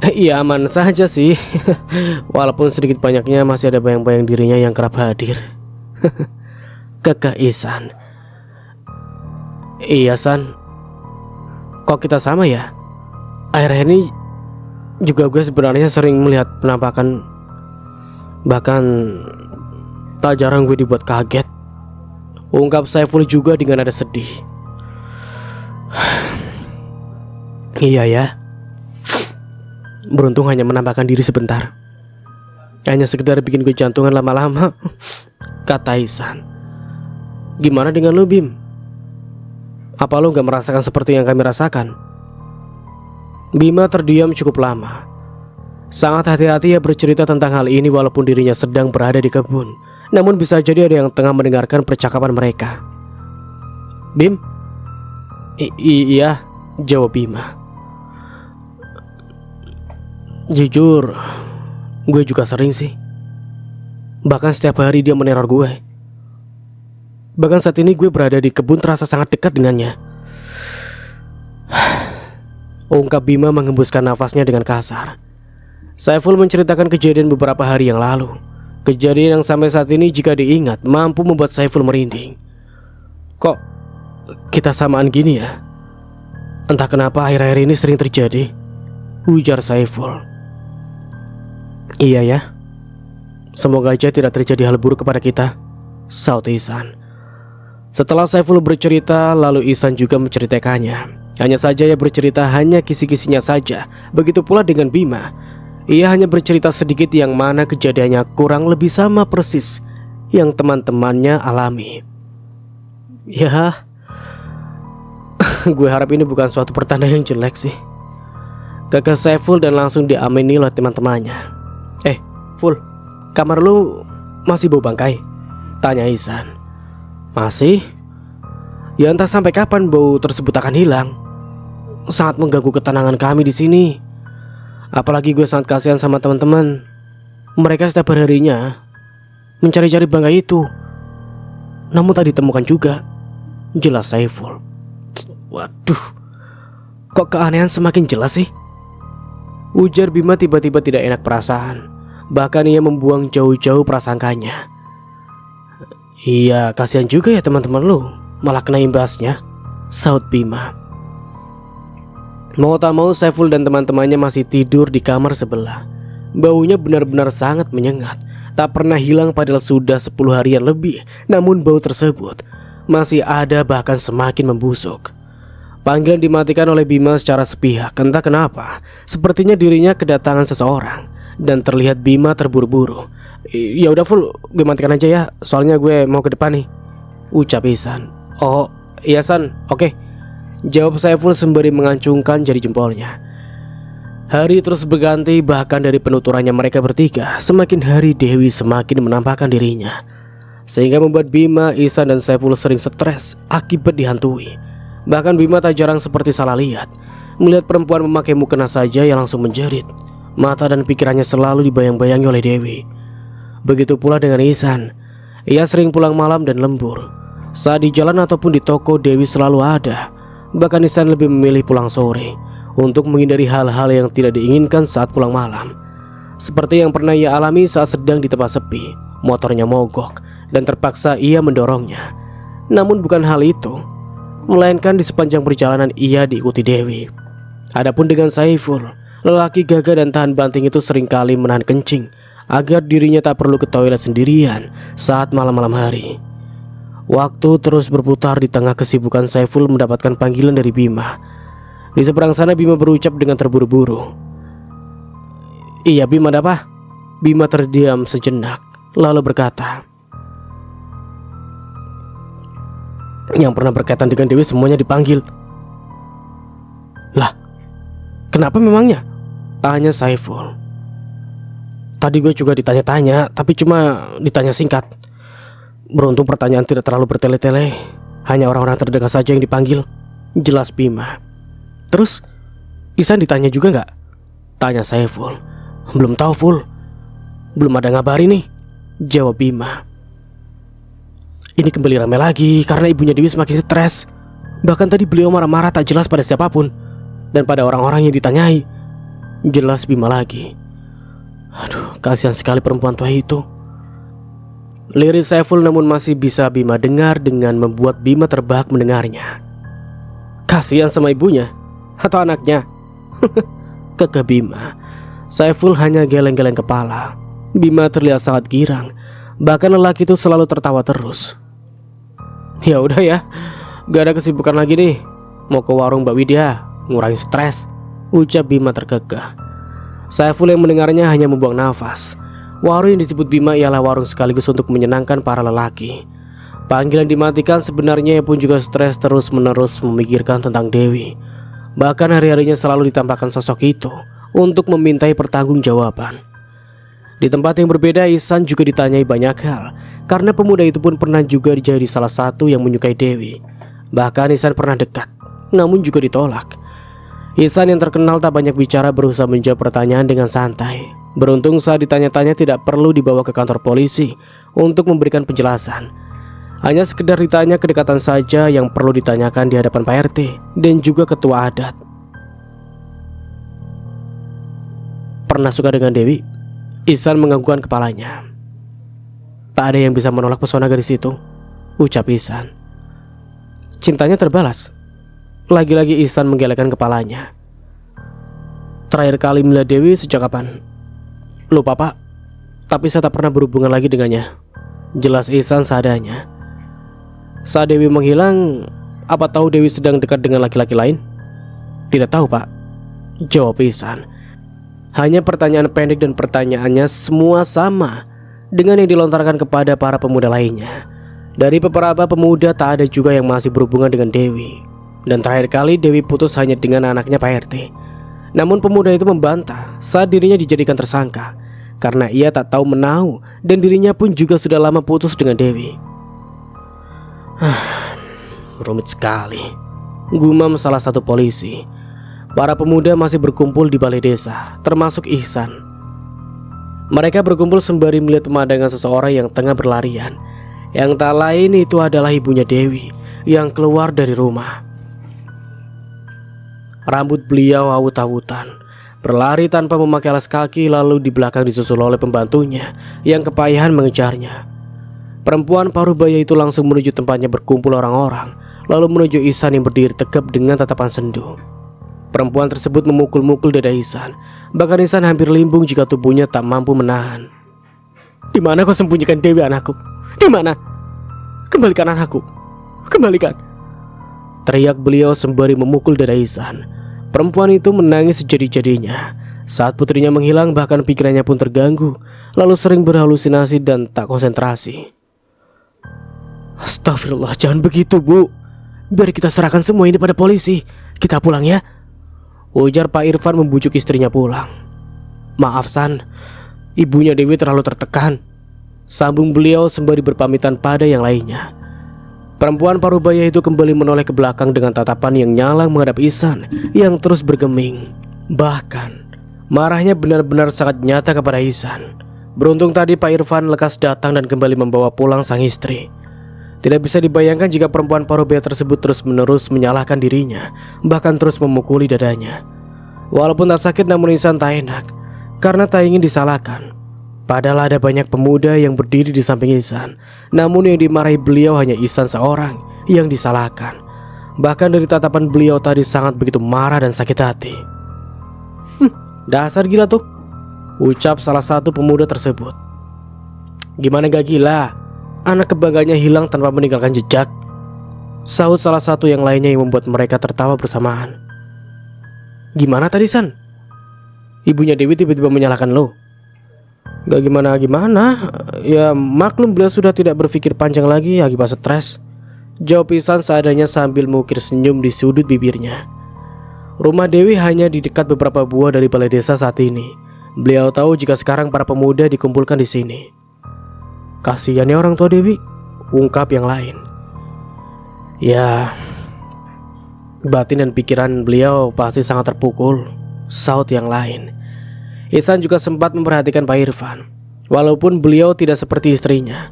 "Iya aman saja sih. Walaupun sedikit banyaknya masih ada bayang-bayang dirinya yang kerap hadir," kekeh Ihsan. "Iya San, kok kita sama ya? Akhir-akhir ini juga gue sebenarnya sering melihat penampakan. Bahkan tak jarang gue dibuat kaget," ungkap Saiful juga dengan nada sedih. "Iya ya, beruntung hanya menampakkan diri sebentar. Hanya sekedar bikin gue jantungan lama-lama," kata Ihsan. "Gimana dengan lu Bim? Apa lu gak merasakan seperti yang kami rasakan?" Bima terdiam cukup lama. Sangat hati-hati ia bercerita tentang hal ini walaupun dirinya sedang berada di kebun. Namun bisa jadi ada yang tengah mendengarkan percakapan mereka. "Bim?" Iya," jawab Bima. "Jujur, gue juga sering sih. Bahkan setiap hari dia meneror gue. Bahkan saat ini gue berada di kebun terasa sangat dekat dengannya," ungkap Bima menghembuskan nafasnya dengan kasar. Saiful menceritakan kejadian beberapa hari yang lalu. Kejadian yang sampai saat ini jika diingat mampu membuat Saiful merinding. "Kok kita samaan gini ya? Entah kenapa akhir-akhir ini sering terjadi," ujar Saiful. "Iya ya, semoga aja tidak terjadi hal buruk kepada kita," saut Ihsan. Setelah Saiful bercerita, lalu Ihsan juga menceritakannya. Hanya saja ia bercerita hanya kisi-kisinya saja. Begitu pula dengan Bima. Ia hanya bercerita sedikit yang mana kejadiannya kurang lebih sama persis yang teman-temannya alami. Ya, gue harap ini bukan suatu pertanda yang jelek sih, kekeh Saiful dan langsung diamini oleh teman-temannya. Ful, kamar lu masih bau bangkai?" tanya Ihsan. "Masih. Ya entah sampai kapan bau tersebut akan hilang. Sangat mengganggu ketenangan kami di sini. Apalagi gue sangat kasihan sama teman-teman. Mereka setiap harinya mencari-cari bangkai itu, namun tak ditemukan juga," jelas Saiful. "Waduh, kok keanehan semakin jelas sih?" ujar Bima tiba-tiba tidak enak perasaan. Bahkan ia membuang jauh-jauh prasangkanya. "Iya, kasihan juga ya teman-teman lu, malah kena imbasnya," saut Bima. Mau tak mau Saiful dan teman-temannya masih tidur di kamar sebelah. Baunya benar-benar sangat menyengat. Tak pernah hilang padahal sudah 10 harian lebih. Namun bau tersebut masih ada, bahkan semakin membusuk. Panggilan dimatikan oleh Bima secara sepihak. Entah kenapa, sepertinya dirinya kedatangan seseorang. Dan terlihat Bima terburu-buru. "Ya udah Ful, gue matikan aja ya, soalnya gue mau ke depan nih," ucap Ihsan. "Oh iya San, oke," jawab Saiful sembari mengancungkan jari jempolnya. Hari terus berganti, bahkan dari penuturannya mereka bertiga, semakin hari Dewi semakin menampakkan dirinya. sehingga membuat Bima, Ihsan, dan Saiful sering stres akibat dihantui. Bahkan Bima tak jarang seperti salah lihat, melihat perempuan memakai mukena saja yang langsung menjerit. Mata dan pikirannya selalu dibayang-bayangi oleh Dewi. Begitu pula dengan Ihsan. Ia sering pulang malam dan lembur. Saat di jalan ataupun di toko, Dewi selalu ada. Bahkan Ihsan lebih memilih pulang sore untuk menghindari hal-hal yang tidak diinginkan saat pulang malam. Seperti yang pernah ia alami saat sedang di tempat sepi, motornya mogok dan terpaksa ia mendorongnya. Namun bukan hal itu, melainkan di sepanjang perjalanan ia diikuti Dewi. Adapun dengan Saiful, lelaki gagah dan tahan banting itu seringkali menahan kencing agar dirinya tak perlu ke toilet sendirian saat malam-malam hari. Waktu terus berputar di tengah kesibukan Saiful mendapatkan panggilan dari Bima. Di seberang sana Bima berucap dengan terburu-buru. "Iya Bima, ada apa?" Bima terdiam sejenak lalu berkata, "Yang pernah berkaitan dengan Dewi semuanya dipanggil." "Lah, kenapa memangnya?" tanya Saiful. "Tadi gue juga ditanya-tanya, tapi cuma ditanya singkat. Beruntung pertanyaan tidak terlalu bertele-tele, hanya orang-orang terdekat saja yang dipanggil," jelas Bima. "Terus Ihsan ditanya juga nggak?" tanya Saiful. "Belum tahu Ful, belum ada ngabarin nih," jawab Bima. Ini kembali ramai lagi karena ibunya Dewi semakin stres. Bahkan tadi beliau marah-marah tak jelas pada siapapun dan pada orang-orang yang ditanyai, jelas Bima lagi. Aduh, kasihan sekali perempuan tua itu. Lirik Saiful namun masih bisa Bima dengar dengan membuat Bima terbahak mendengarnya. "Kasihan sama ibunya atau anaknya?" kekeh Bima. Saiful hanya geleng-geleng kepala. Bima terlihat sangat girang. Bahkan lelaki itu selalu tertawa terus. "Ya udah ya, gak ada kesibukan lagi nih. Mau ke warung Mbak Widya, ngurangin stres," ucap Bima terkekeh. Saiful yang mendengarnya hanya membuang nafas. Warung yang disebut Bima ialah warung sekaligus untuk menyenangkan para lelaki. Panggilan dimatikan, sebenarnya ia pun juga stres terus-menerus memikirkan tentang Dewi. Bahkan hari-harinya selalu ditampakkan sosok itu untuk memintai pertanggungjawaban. Di tempat yang berbeda, Ihsan juga ditanyai banyak hal, karena pemuda itu pun pernah juga jadi salah satu yang menyukai Dewi. Bahkan Ihsan pernah dekat, namun juga ditolak. Ihsan yang terkenal tak banyak bicara berusaha menjawab pertanyaan dengan santai. Beruntung saat ditanya-tanya tidak perlu dibawa ke kantor polisi untuk memberikan penjelasan. Hanya sekedar ditanya kedekatan saja yang perlu ditanyakan di hadapan Pak RT dan juga ketua adat. "Pernah suka dengan Dewi?" Ihsan menganggukkan kepalanya. "Tak ada yang bisa menolak pesona gadis itu," ucap Ihsan. "Cintanya terbalas." Lagi-lagi Ihsan menggelengkan kepalanya. "Terakhir kali melihat Dewi sejak kapan?" "Lupa Pak, tapi saya tak pernah berhubungan lagi dengannya," jelas Ihsan seadanya. "Saat Dewi menghilang, apa tahu Dewi sedang dekat dengan laki-laki lain?" "Tidak tahu Pak," jawab Ihsan. Hanya pertanyaan pendek dan pertanyaannya semua sama dengan yang dilontarkan kepada para pemuda lainnya. Dari beberapa pemuda tak ada juga yang masih berhubungan dengan Dewi. Dan terakhir kali Dewi putus hanya dengan anaknya Pak RT. Namun pemuda itu membantah saat dirinya dijadikan tersangka karena ia tak tahu menahu dan dirinya pun juga sudah lama putus dengan Dewi. Rumit sekali, gumam salah satu polisi. Para pemuda masih berkumpul di balai desa, termasuk Ihsan. Mereka berkumpul sembari melihat pemandangan seseorang yang tengah berlarian. Yang tak lain itu adalah ibunya Dewi yang keluar dari rumah. Rambut beliau awut-awutan, berlari tanpa memakai alas kaki, lalu di belakang disusul oleh pembantunya yang kepayahan mengejarnya. Perempuan paruh baya itu langsung menuju tempatnya berkumpul orang-orang, lalu menuju Ihsan yang berdiri tegap dengan tatapan sendu. Perempuan tersebut memukul-mukul dada Ihsan. Bahkan Ihsan hampir limbung jika tubuhnya tak mampu menahan. "Di mana kau sembunyikan Dewi anakku? Di mana? Kembalikan anakku, kembalikan!" teriak beliau sembari memukul dada Ihsan. Perempuan itu menangis sejadi-jadinya. Saat putrinya menghilang, bahkan pikirannya pun terganggu, lalu sering berhalusinasi dan tak konsentrasi. "Astagfirullah, jangan begitu Bu. Biar kita serahkan semua ini pada polisi. Kita pulang ya," ujar Pak Irfan membujuk istrinya pulang. "Maaf San, ibunya Dewi terlalu tertekan. sambung beliau sembari berpamitan pada yang lainnya. Perempuan parubaya itu kembali menoleh ke belakang dengan tatapan yang nyalang menghadap Ihsan yang terus bergeming. Bahkan marahnya benar-benar sangat nyata kepada Ihsan. Beruntung tadi Pak Irfan lekas datang dan kembali membawa pulang sang istri. Tidak bisa dibayangkan jika perempuan parubaya tersebut terus-menerus menyalahkan dirinya, bahkan terus memukuli dadanya. Walaupun tak sakit namun Ihsan tak enak karena tak ingin disalahkan. Padahal ada banyak pemuda yang berdiri di samping Ihsan, namun yang dimarahi beliau hanya Ihsan seorang yang disalahkan. Bahkan dari tatapan beliau tadi sangat begitu marah dan sakit hati. Dasar gila tuh, ucap salah satu pemuda tersebut. Gimana gak gila? Anak kebanggaannya hilang tanpa meninggalkan jejak, sahut salah satu yang lainnya yang membuat mereka tertawa bersamaan. Gimana tadi San? Ibunya Dewi tiba-tiba menyalahkan lo? Gak gimana-gimana, ya maklum beliau sudah tidak berpikir panjang lagi akibat stres, jawab Ihsan seadanya sambil mengukir senyum di sudut bibirnya. Rumah Dewi hanya di dekat beberapa buah dari balai desa saat ini. Beliau tahu jika sekarang para pemuda dikumpulkan di sini. Kasihan ya orang tua Dewi, ungkap yang lain. Ya, batin dan pikiran beliau pasti sangat terpukul, sahut yang lain. Ihsan juga sempat memperhatikan Pak Irfan, walaupun beliau tidak seperti istrinya.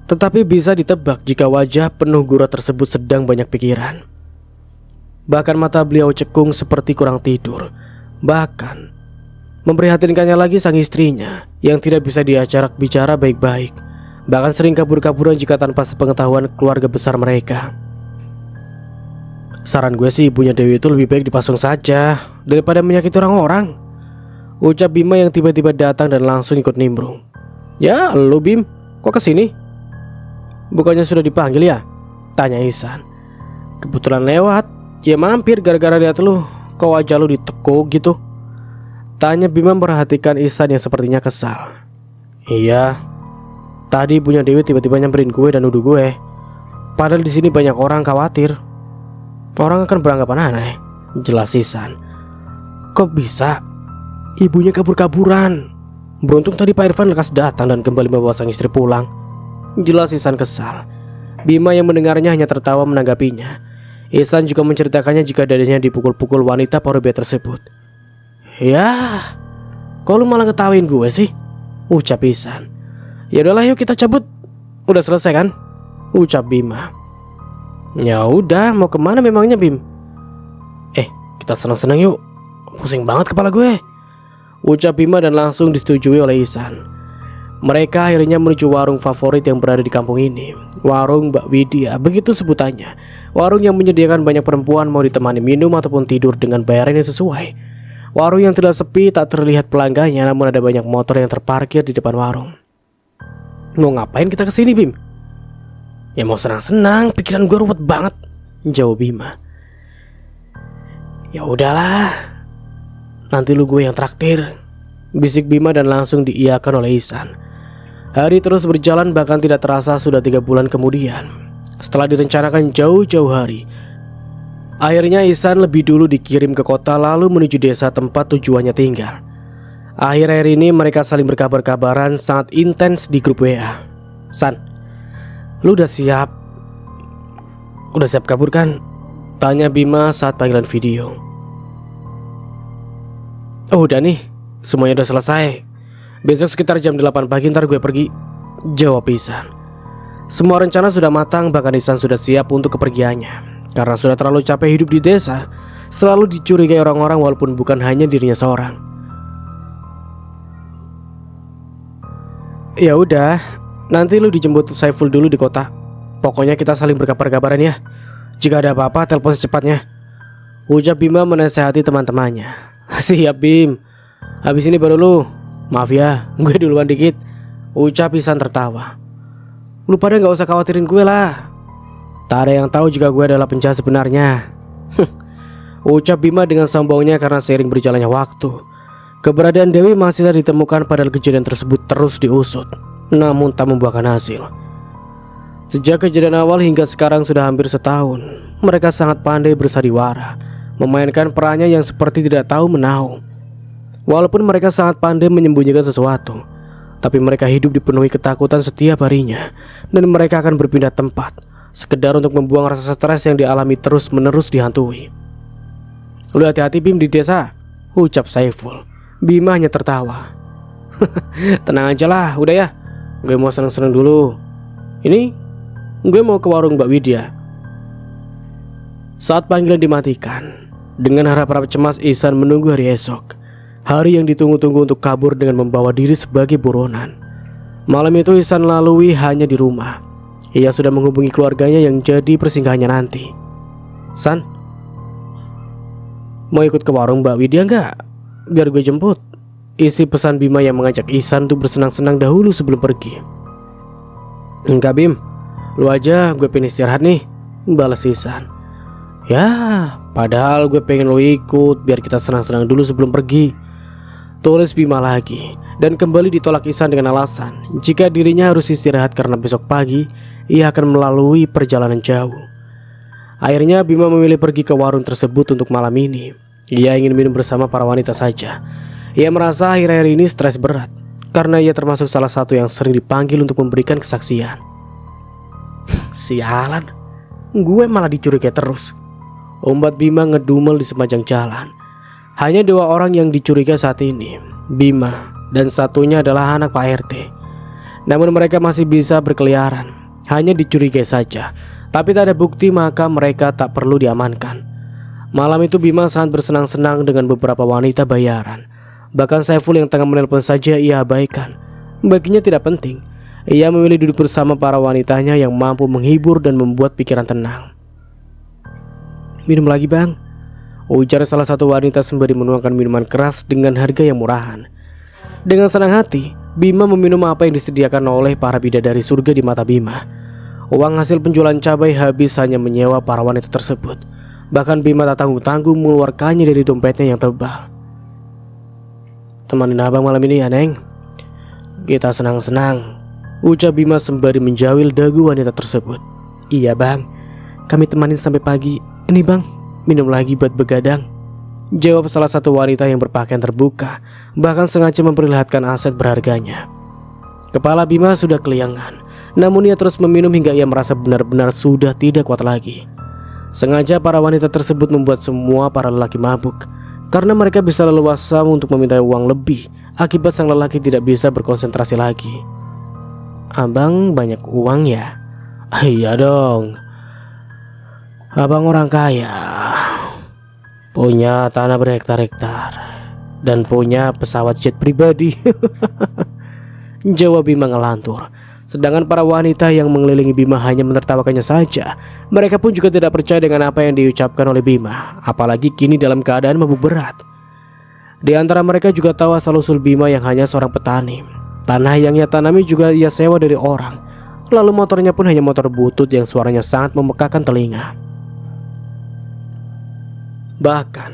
Tetapi bisa ditebak jika wajah penuh gurau tersebut sedang banyak pikiran. Bahkan mata beliau cekung seperti kurang tidur. Bahkan memprihatinkannya lagi sang istrinya yang tidak bisa diajak bicara baik-baik. Bahkan sering kabur-kaburan jika tanpa sepengetahuan keluarga besar mereka. Saran gue sih ibunya Dewi itu lebih baik dipasung saja daripada menyakiti orang-orang, ucap Bima yang tiba-tiba datang dan langsung ikut nimbrung. Ya lu Bim, kok kesini? Bukannya sudah dipanggil ya? Tanya Ihsan. Kebetulan lewat, ya mampir gara-gara lihat lu, kok wajah lu ditekuk gitu. Tanya Bima memperhatikan Ihsan yang sepertinya kesal. Iya, tadi ibunya Dewi tiba-tiba nyamperin gue dan nuduh gue. Padahal di sini banyak orang khawatir. Orang akan beranggapan aneh, jelas Ihsan. Kok bisa? Ibunya kabur-kaburan. Beruntung tadi Pak Irfan lekas datang dan kembali membawa sang istri pulang, jelas Ihsan kesal. Bima yang mendengarnya hanya tertawa menanggapinya. Ihsan juga menceritakannya jika dadanya dipukul-pukul wanita parubaya tersebut. Ya, kok lu malah ketawain gue sih? Ucap Ihsan. Ya udahlah yuk kita cabut. Udah selesai kan? Ucap Bima. Ya udah, mau kemana memangnya Bim? Kita senang-senang yuk. Pusing banget kepala gue, ucap Bima dan langsung disetujui oleh Ihsan. Mereka akhirnya menuju warung favorit yang berada di kampung ini, warung Mbak Widya, begitu sebutannya. Warung yang menyediakan banyak perempuan mau ditemani minum ataupun tidur dengan bayaran yang sesuai. Warung yang tidak sepi, tak terlihat pelanggannya, namun ada banyak motor yang terparkir di depan warung. Mau ngapain kita kesini Bim? Ya mau senang-senang, pikiran gue ruwet banget, jawab Bima. Ya udahlah, nanti lu gue yang traktir, bisik Bima dan langsung diiyakan oleh Ihsan. Hari terus berjalan, bahkan tidak terasa sudah 3 bulan kemudian. Setelah direncanakan jauh-jauh hari, akhirnya Ihsan lebih dulu dikirim ke kota lalu menuju desa tempat tujuannya tinggal. Akhir-akhir ini mereka saling berkabar-kabaran sangat intens di grup WA. San, lu udah siap? Udah siap kabur kan? Tanya Bima saat panggilan video. Oh udah nih, semuanya udah selesai. Besok sekitar jam 8 pagi ntar gue pergi, jawab Ihsan. Semua rencana sudah matang, bahkan Ihsan sudah siap untuk kepergiannya. Karena sudah terlalu capek hidup di desa, selalu dicurigai orang-orang walaupun bukan hanya dirinya seorang. Ya udah, nanti lu dijemput Saiful dulu di kota. Pokoknya kita saling berkabar-kabaran ya. Jika ada apa-apa telepon secepatnya, ucap Bima menasehati teman-temannya. Siap Bim, habis ini baru lu. Maaf ya, gue duluan dikit, ucap Ihsan tertawa. Lu pada gak usah khawatirin gue lah. Tak ada yang tahu jika gue adalah penjahat sebenarnya. Ucap Bima dengan sombongnya karena seiring berjalannya waktu, keberadaan Dewi masih tak ditemukan padahal kejadian tersebut terus diusut, namun tak membuahkan hasil. Sejak kejadian awal hingga sekarang sudah hampir setahun, mereka sangat pandai bersandiwara, memainkan perannya yang seperti tidak tahu menahu. Walaupun mereka sangat pandai menyembunyikan sesuatu, Tapi mereka hidup dipenuhi ketakutan setiap harinya, dan mereka akan berpindah tempat sekedar untuk membuang rasa stres yang dialami terus-menerus dihantui. "Lu hati-hati Bim di desa," ucap Saiful. Bima hanya tertawa. "Tenang aja lah, udah ya. Gue mau seneng-seneng dulu. Ini gue mau ke warung Mbak Widya." Saat panggilan dimatikan, dengan harap-harap cemas Ihsan menunggu hari esok, hari yang ditunggu-tunggu untuk kabur dengan membawa diri sebagai buronan. Malam itu Ihsan lalui hanya di rumah. Ia sudah menghubungi keluarganya yang jadi persinggahannya nanti. "San, mau ikut ke warung Mbak Widya nggak? Biar gue jemput," isi pesan Bima yang mengajak Ihsan untuk bersenang-senang dahulu sebelum pergi. "Enggak Bim, lu aja, gue pengen istirahat nih," balas Ihsan. "Ya, padahal gue pengen lu ikut biar kita senang-senang dulu sebelum pergi," tulis Bima lagi, dan kembali ditolak Ihsan dengan alasan jika dirinya harus istirahat karena besok pagi ia akan melalui perjalanan jauh. Akhirnya Bima memilih pergi ke warung tersebut untuk malam ini. Ia ingin minum bersama para wanita saja. Ia merasa akhir-akhir ini stres berat karena ia termasuk salah satu yang sering dipanggil untuk memberikan kesaksian. "Sialan, gue malah dicurigai terus," umbat Bima ngedumel di sepanjang jalan. Hanya 2 orang yang dicurigai saat ini, Bima dan satunya adalah anak Pak RT. Namun mereka masih bisa berkeliaran, hanya dicurigai saja, tapi tak ada bukti maka mereka tak perlu diamankan. Malam itu Bima sangat bersenang-senang dengan beberapa wanita bayaran. Bahkan Saiful yang tengah menelpon saja ia abaikan. Baginya tidak penting. Ia memilih duduk bersama para wanitanya yang mampu menghibur dan membuat pikiran tenang. "Minum lagi bang," ujar salah satu wanita sembari menuangkan minuman keras dengan harga yang murahan. Dengan senang hati, Bima meminum apa yang disediakan oleh para bidadari surga di mata Bima. Uang hasil penjualan cabai habis hanya menyewa para wanita tersebut. Bahkan Bima tak tanggung-tanggung mengeluarkannya dari dompetnya yang tebal. "Temanin abang malam ini ya Neng, kita senang-senang," ucap Bima sembari menjawil dagu wanita tersebut. "Iya bang, kami temanin sampai pagi. Ini bang, minum lagi buat begadang," jawab salah satu wanita yang berpakaian terbuka, bahkan sengaja memperlihatkan aset berharganya. Kepala Bima sudah keliangan, namun ia terus meminum hingga ia merasa benar-benar sudah tidak kuat lagi. Sengaja para wanita tersebut membuat semua para lelaki mabuk, karena mereka bisa leluasa untuk meminta uang lebih akibat sang lelaki tidak bisa berkonsentrasi lagi. "Abang banyak uang ya?" "Iya dong, abang orang kaya, punya tanah berhektar-hektar dan punya pesawat jet pribadi," jawab Bima ngelantur. Sedangkan para wanita yang mengelilingi Bima hanya menertawakannya saja. Mereka pun juga tidak percaya dengan apa yang diucapkan oleh Bima, apalagi kini dalam keadaan mabuk berat. Di antara mereka juga tahu asal-usul Bima yang hanya seorang petani. Tanah yang ia tanami juga ia sewa dari orang. Lalu motornya pun hanya motor butut yang suaranya sangat memekakan telinga. Bahkan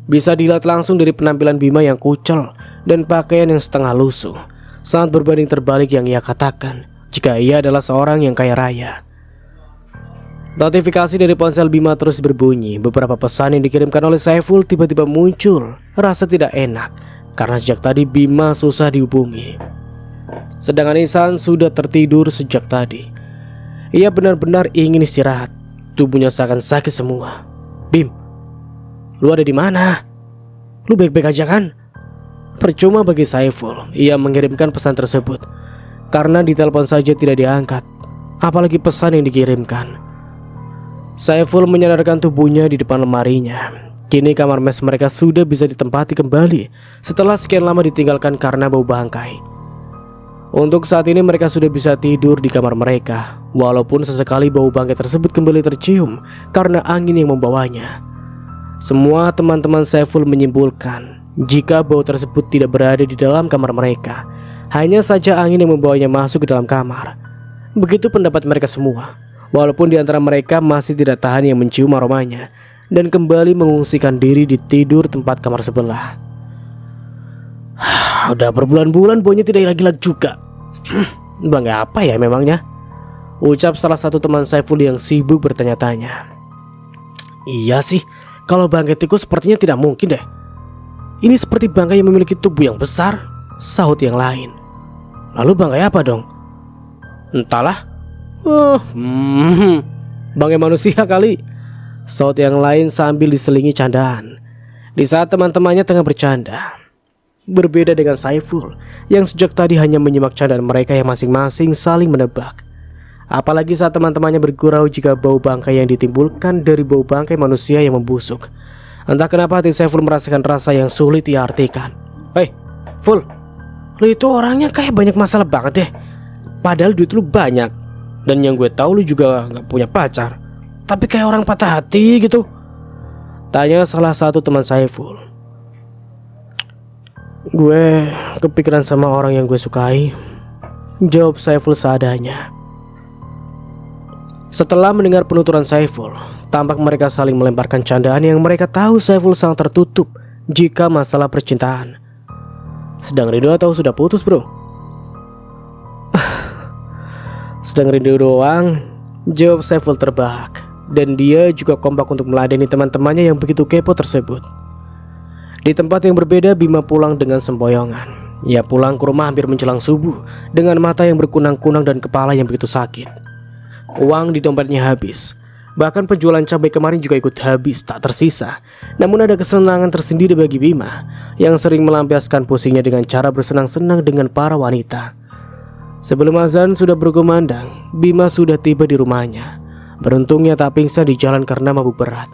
bisa dilihat langsung dari penampilan Bima yang kucel dan pakaian yang setengah lusuh, sangat berbanding terbalik yang ia katakan jika ia adalah seorang yang kaya raya. Notifikasi dari ponsel Bima terus berbunyi. Beberapa pesan yang dikirimkan oleh Saiful tiba-tiba muncul rasa tidak enak karena sejak tadi Bima susah dihubungi. Sedangkan Ihsan sudah tertidur sejak tadi. Ia benar-benar ingin istirahat. Tubuhnya seakan sakit semua. "Bim, lu ada di mana? Lu baik-baik aja kan?" Percuma bagi Saiful ia mengirimkan pesan tersebut, karena ditelepon saja tidak diangkat, apalagi pesan yang dikirimkan. Saiful menyadarkan tubuhnya di depan lemarinya. Kini kamar mes mereka sudah bisa ditempati kembali setelah sekian lama ditinggalkan karena bau bangkai. Untuk saat ini mereka sudah bisa tidur di kamar mereka, walaupun sesekali bau bangkai tersebut kembali tercium karena angin yang membawanya. Semua teman-teman Saiful menyimpulkan jika bau tersebut tidak berada di dalam kamar mereka, hanya saja angin yang membawanya masuk ke dalam kamar. Begitu pendapat mereka semua, walaupun di antara mereka masih tidak tahan yang mencium aromanya dan kembali mengungsikan diri di tidur tempat kamar sebelah. "Udah berbulan-bulan baunya tidak hilang juga. Bangkai apa ya memangnya?" ucap salah satu teman Saiful yang sibuk bertanya-tanya. "Iya sih, kalau bangkai tikus sepertinya tidak mungkin deh. Ini seperti bangkai yang memiliki tubuh yang besar," sahut yang lain. Lalu bangkai apa dong? Entahlah. Bangkai manusia kali. Saut yang lain sambil diselingi candaan. Di saat teman-temannya tengah bercanda. Berbeda dengan Saiful yang sejak tadi hanya menyimak candaan mereka yang masing-masing saling menebak. Apalagi saat teman-temannya bergurau jika bau bangkai yang ditimbulkan dari bau bangkai manusia yang membusuk. Entah kenapa hati Saiful merasakan rasa yang sulit diartikan. Hei, Ful, lu itu orangnya kayak banyak masalah banget deh. Padahal duit lu banyak. Dan yang gue tahu lu juga gak punya pacar. Tapi kayak orang patah hati gitu. Tanya salah satu teman Saiful. Gue kepikiran sama orang yang gue sukai, jawab Saiful seadanya. Setelah mendengar penuturan Saiful, tampak mereka saling melemparkan candaan yang mereka tahu Saiful sangat tertutup jika masalah percintaan. Sedang rindu atau sudah putus, bro? Sedang rindu doang, jawab Saiful terbahak. Dan dia juga kompak untuk meladeni teman-temannya yang begitu kepo tersebut. Di tempat yang berbeda, Bima pulang dengan sempoyongan. Ia pulang ke rumah hampir menjelang subuh dengan mata yang berkunang-kunang dan kepala yang begitu sakit. Uang di dompetnya habis. Bahkan penjualan cabai kemarin juga ikut habis, tak tersisa. Namun ada kesenangan tersendiri bagi Bima yang sering melampiaskan pusingnya dengan cara bersenang-senang dengan para wanita. Sebelum azan sudah berkumandang, Bima sudah tiba di rumahnya. Beruntungnya tak pingsan di jalan karena mabuk berat.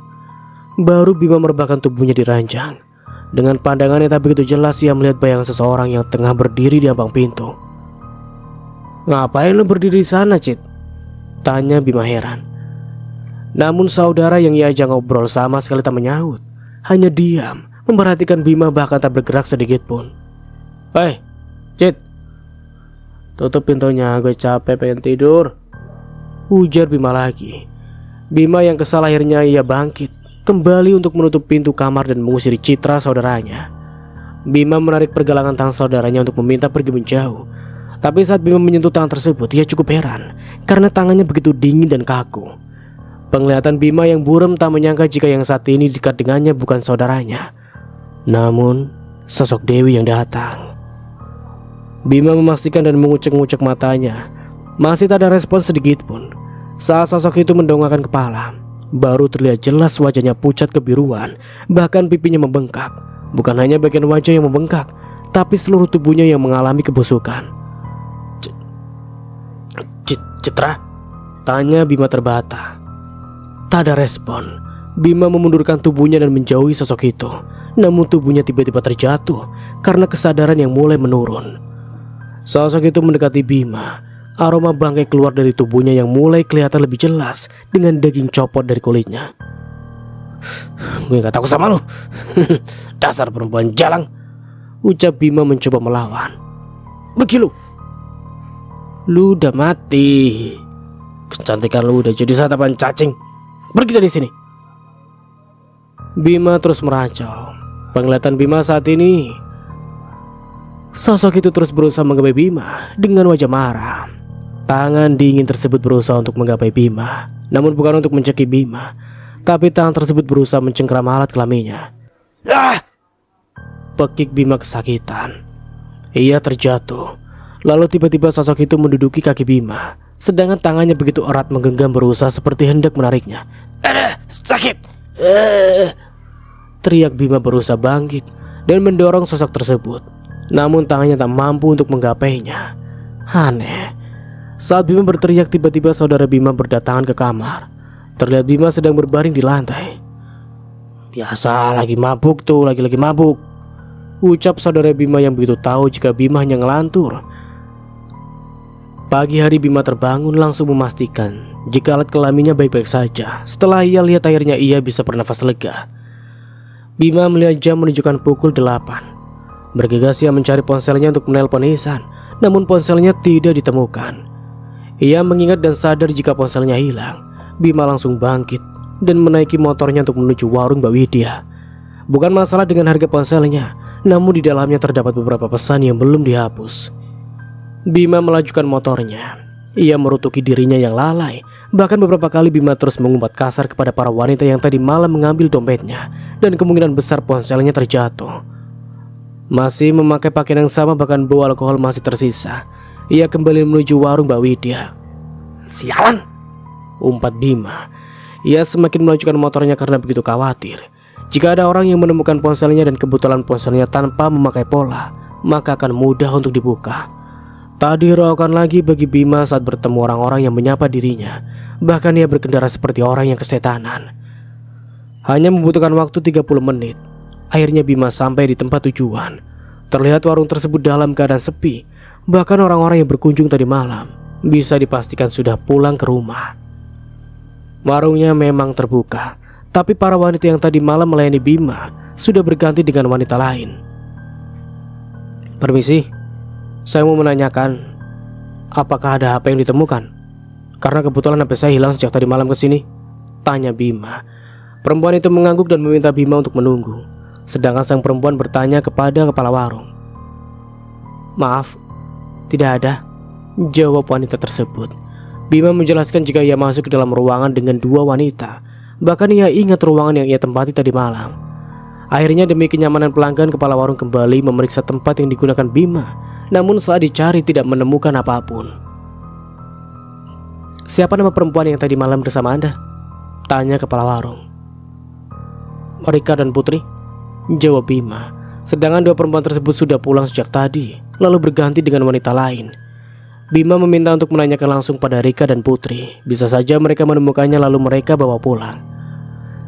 Baru Bima merebahkan tubuhnya di ranjang. Dengan pandangannya tak begitu jelas, ia melihat bayangan seseorang yang tengah berdiri di ambang pintu. Ngapain lu berdiri di sana, Cit? Tanya Bima heran. Namun saudara yang ia ajak ngobrol sama sekali tak menyahut. Hanya diam, memperhatikan Bima bahkan tak bergerak sedikit pun. Hei, Cit, tutup pintunya, gue capek pengen tidur, ujar Bima lagi. Bima yang kesal akhirnya ia bangkit kembali untuk menutup pintu kamar dan mengusir Citra saudaranya. Bima menarik pergelangan tangan saudaranya untuk meminta pergi menjauh. Tapi saat Bima menyentuh tangan tersebut, ia cukup heran karena tangannya begitu dingin dan kaku. Penglihatan Bima yang buram tak menyangka jika yang saat ini dekat dengannya bukan saudaranya, namun sosok Dewi yang datang. Bima memastikan dan mengucek-ngucek matanya. Masih tak ada respon sedikit pun. Saat sosok itu mendongakkan kepala, baru terlihat jelas wajahnya pucat kebiruan. Bahkan pipinya membengkak. Bukan hanya bagian wajah yang membengkak, tapi seluruh tubuhnya yang mengalami kebusukan. Citra? Tanya Bima terbata. Tak ada respon. Bima memundurkan tubuhnya dan menjauhi sosok itu. Namun tubuhnya tiba-tiba terjatuh karena kesadaran yang mulai menurun. Sosok itu mendekati Bima. Aroma bangkai keluar dari tubuhnya yang mulai kelihatan lebih jelas dengan daging copot dari kulitnya. Gue gak takut sama lu. Dasar perempuan jalang, ucap Bima mencoba melawan. Pergi lu. Lu udah mati. Kecantikan lu udah jadi santapan cacing. Pergi dari sini. Bima terus meracau. Penglihatan Bima saat ini, sosok itu terus berusaha menggapai Bima dengan wajah marah. Tangan dingin tersebut berusaha untuk menggapai Bima, namun bukan untuk mencekik Bima, tapi tangan tersebut berusaha mencengkeram alat kelaminnya. Pekik Bima kesakitan. Ia terjatuh. Lalu tiba-tiba sosok itu menduduki kaki Bima, sedangkan tangannya begitu erat menggenggam berusaha seperti hendak menariknya. Sakit! Teriak Bima berusaha bangkit dan mendorong sosok tersebut. Namun tangannya tak mampu untuk menggapainya. Aneh. Saat Bima berteriak, tiba-tiba saudara Bima berdatangan ke kamar. Terlihat Bima sedang berbaring di lantai. Biasa lagi mabuk tuh, lagi mabuk, ucap saudara Bima yang begitu tahu jika Bima hanya ngelantur. Pagi hari Bima terbangun langsung memastikan jika alat kelaminnya baik-baik saja. Setelah ia lihat akhirnya ia bisa bernafas lega. Bima melihat jam menunjukkan pukul 8. Bergegas ia mencari ponselnya untuk menelpon Ihsan, namun ponselnya tidak ditemukan. Ia mengingat dan sadar jika ponselnya hilang. Bima langsung bangkit dan menaiki motornya untuk menuju warung Mbak Widya. Bukan masalah dengan harga ponselnya, namun di dalamnya terdapat beberapa pesan yang belum dihapus. Bima melajukan motornya. Ia merutuki dirinya yang lalai. Bahkan beberapa kali Bima terus mengumpat kasar kepada para wanita yang tadi malam mengambil dompetnya, dan kemungkinan besar ponselnya terjatuh. Masih memakai pakaian yang sama, bahkan bau alkohol masih tersisa. ia kembali menuju warung Mbak Widya. "Sialan!" umpat Bima. Ia semakin melajukan motornya karena begitu khawatir. Jika ada orang yang menemukan ponselnya dan kebetulan ponselnya tanpa memakai pola, maka akan mudah untuk dibuka. Tak dihiraukan lagi bagi Bima saat bertemu orang-orang yang menyapa dirinya. Bahkan ia berkendara seperti orang yang kesetanan. Hanya membutuhkan waktu 30 menit. Akhirnya Bima sampai di tempat tujuan. Terlihat warung tersebut dalam keadaan sepi. Bahkan orang-orang yang berkunjung tadi malam bisa dipastikan sudah pulang ke rumah. Warungnya memang terbuka, tapi para wanita yang tadi malam melayani Bima sudah berganti dengan wanita lain. "Permisi, saya mau menanyakan, apakah ada HP yang ditemukan? Karena kebetulan HP saya hilang sejak tadi malam ke sini," tanya Bima. Perempuan itu mengangguk dan meminta Bima untuk menunggu. Sedangkan sang perempuan bertanya kepada kepala warung. "Maaf, tidak ada," jawab wanita tersebut. Bima menjelaskan jika ia masuk ke dalam ruangan dengan 2 wanita. Bahkan ia ingat ruangan yang ia tempati tadi malam. Akhirnya demi kenyamanan pelanggan, kepala warung kembali memeriksa tempat yang digunakan Bima. Namun saat dicari tidak menemukan apapun. "Siapa nama perempuan yang tadi malam bersama Anda?" tanya kepala warung. "Rika dan Putri," jawab Bima. Sedangkan 2 perempuan tersebut sudah pulang sejak tadi, lalu berganti dengan wanita lain. Bima meminta untuk menanyakan langsung pada Rika dan Putri. Bisa saja mereka menemukannya lalu mereka bawa pulang.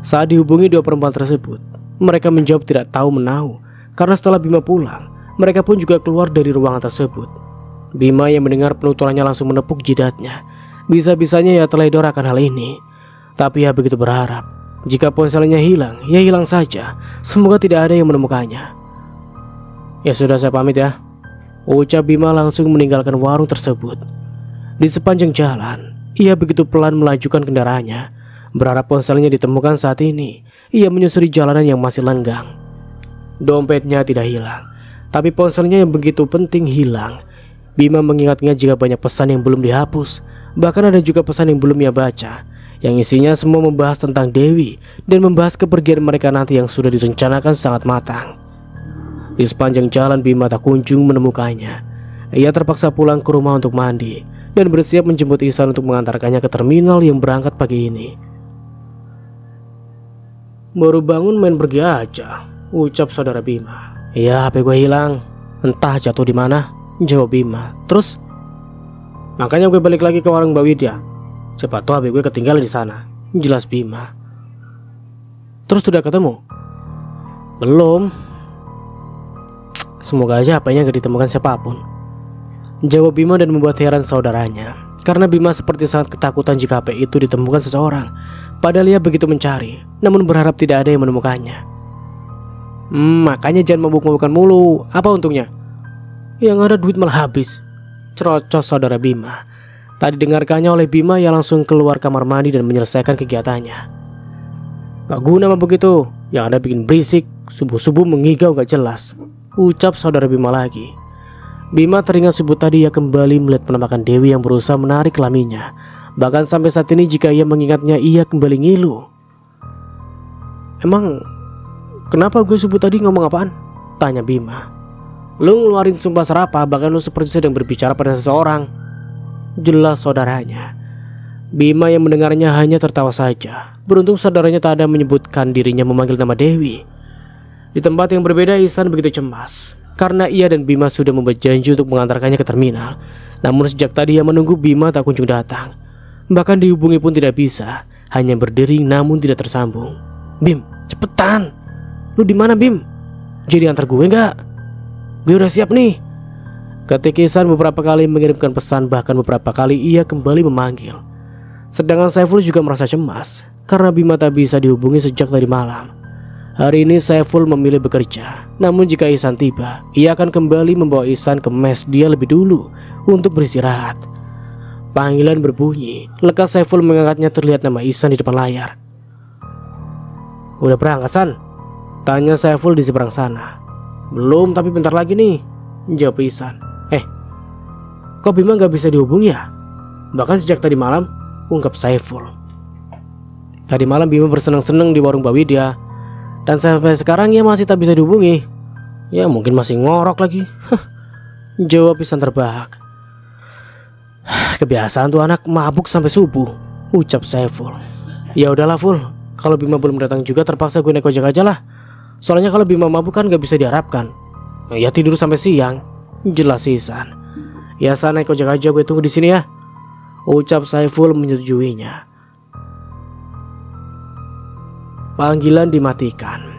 Saat dihubungi 2 perempuan tersebut, mereka menjawab tidak tahu menahu. Karena setelah Bima pulang, mereka pun juga keluar dari ruangan tersebut. Bima yang mendengar penuturannya langsung menepuk jidatnya. Bisa-bisanya ia teledor akan hal ini. Tapi ia begitu berharap, jika ponselnya hilang, ya hilang saja. Semoga tidak ada yang menemukannya. "Ya sudah, saya pamit ya," ucap Bima langsung meninggalkan warung tersebut. Di sepanjang jalan, ia begitu pelan melajukan kendaraannya. Berharap ponselnya ditemukan saat ini. Ia menyusuri jalanan yang masih lenggang. Dompetnya tidak hilang, tapi ponselnya yang begitu penting hilang. Bima mengingatnya jika banyak pesan yang belum dihapus. Bahkan ada juga pesan yang belum ia baca, yang isinya semua membahas tentang Dewi dan membahas kepergian mereka nanti yang sudah direncanakan sangat matang. Di sepanjang jalan Bima tak kunjung menemukannya. Ia terpaksa pulang ke rumah untuk mandi dan bersiap menjemput Ihsan untuk mengantarkannya ke terminal yang berangkat pagi ini. "Baru bangun main pergi aja," ucap saudara Bima. "Iya, HP gue hilang. Entah jatuh di mana," jawab Bima. "Terus?" "Makanya gue balik lagi ke warung Mbak Widya. Siapa tahu HP gue ketinggalan di sana," jelas Bima. "Terus sudah ketemu?" "Belum. Semoga aja HP-nya gak ditemukan siapapun," jawab Bima dan membuat heran saudaranya. Karena Bima seperti sangat ketakutan jika HP itu ditemukan seseorang. Padahal ia begitu mencari, namun berharap tidak ada yang menemukannya. "Makanya jangan mabuk-mabukan mulu. Apa untungnya? Yang ada duit malah habis," cerocos saudara Bima. Tak didengarkannya oleh Bima, ia langsung keluar kamar mandi dan menyelesaikan kegiatannya. "Gak guna mabuk itu. Yang ada bikin berisik. Subuh-subuh mengigau gak jelas," ucap saudara Bima lagi. Bima teringat subuh tadi ia kembali melihat penampakan Dewi yang berusaha menarik kelaminnya. Bahkan sampai saat ini jika ia mengingatnya, ia kembali ngilu. "Emang kenapa gue subuh tadi ngomong apaan?" tanya Bima. "Lu ngeluarin sumpah serapah, bahkan lu seperti sedang berbicara pada seseorang," jelas saudaranya. Bima yang mendengarnya hanya tertawa saja. Beruntung saudaranya tak ada menyebutkan dirinya memanggil nama Dewi. Di tempat yang berbeda, Ihsan begitu cemas karena ia dan Bima sudah membuat janji untuk mengantarkannya ke terminal. Namun sejak tadi ia menunggu Bima tak kunjung datang. Bahkan dihubungi pun tidak bisa, hanya berdering namun tidak tersambung. "Bim, cepetan. Lu di mana, Bim? Jadi antar gue nggak? Gue udah siap nih." Ketika Ihsan beberapa kali mengirimkan pesan, bahkan beberapa kali ia kembali memanggil. Sedangkan Saiful juga merasa cemas karena Bima tak bisa dihubungi sejak tadi malam. Hari ini Saiful memilih bekerja. Namun jika Ihsan tiba, ia akan kembali membawa Ihsan ke mes dia lebih dulu untuk beristirahat. Panggilan berbunyi. Lekas Saiful mengangkatnya, terlihat nama Ihsan di depan layar. "Udah berangkat, San?" tanya Saiful di seberang sana. "Belum, tapi bentar lagi nih," jawab Ihsan. Kok Bima gak bisa dihubungi ya? Bahkan sejak tadi malam," ungkap Saiful. "Tadi malam Bima bersenang-senang di warung Mbak Widya, dan sampai sekarang ia masih tak bisa dihubungi. Ya mungkin masih ngorok lagi," jawab Ihsan terbahak. Kebiasaan tuh anak mabuk sampai subuh, ucap Saiful. Ya udahlah Ful, kalau Bima belum datang juga terpaksa gue naik ojek aja lah. Soalnya kalau Bima mabuk kan gak bisa diharapkan. Ya tidur sampai siang, jelas Ihsan. Ya sana naik ojek aja, gue tunggu di sini ya, ucap Saiful menyetujuinya. Panggilan dimatikan.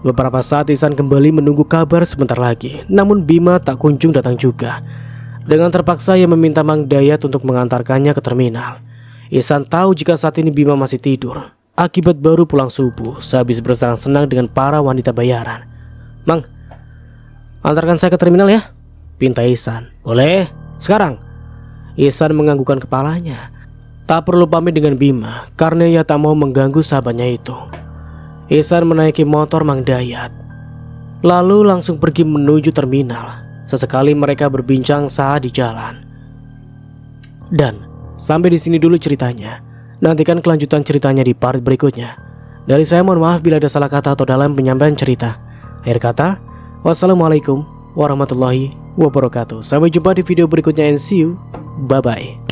Beberapa saat Ihsan kembali menunggu kabar sebentar lagi, namun Bima tak kunjung datang juga. Dengan terpaksa ia meminta Mang Dayat untuk mengantarkannya ke terminal. Ihsan tahu jika saat ini Bima masih tidur, akibat baru pulang subuh sehabis bersenang-senang dengan para wanita bayaran. Mang, antarkan saya ke terminal ya, pinta Ihsan. Boleh, sekarang. Ihsan menganggukkan kepalanya. Tak perlu pamit dengan Bima karena ia tak mau mengganggu sahabatnya itu. Ihsan menaiki motor Mang Dayat, lalu langsung pergi menuju terminal. Sesekali mereka berbincang saat di jalan. Dan sampai di sini dulu ceritanya. Nantikan kelanjutan ceritanya di part berikutnya. Dari saya mohon maaf bila ada salah kata atau dalam penyampaian cerita. Akhir kata, wassalamualaikum warahmatullahi wabarakatuh. Sampai jumpa di video berikutnya and see you. Bye bye.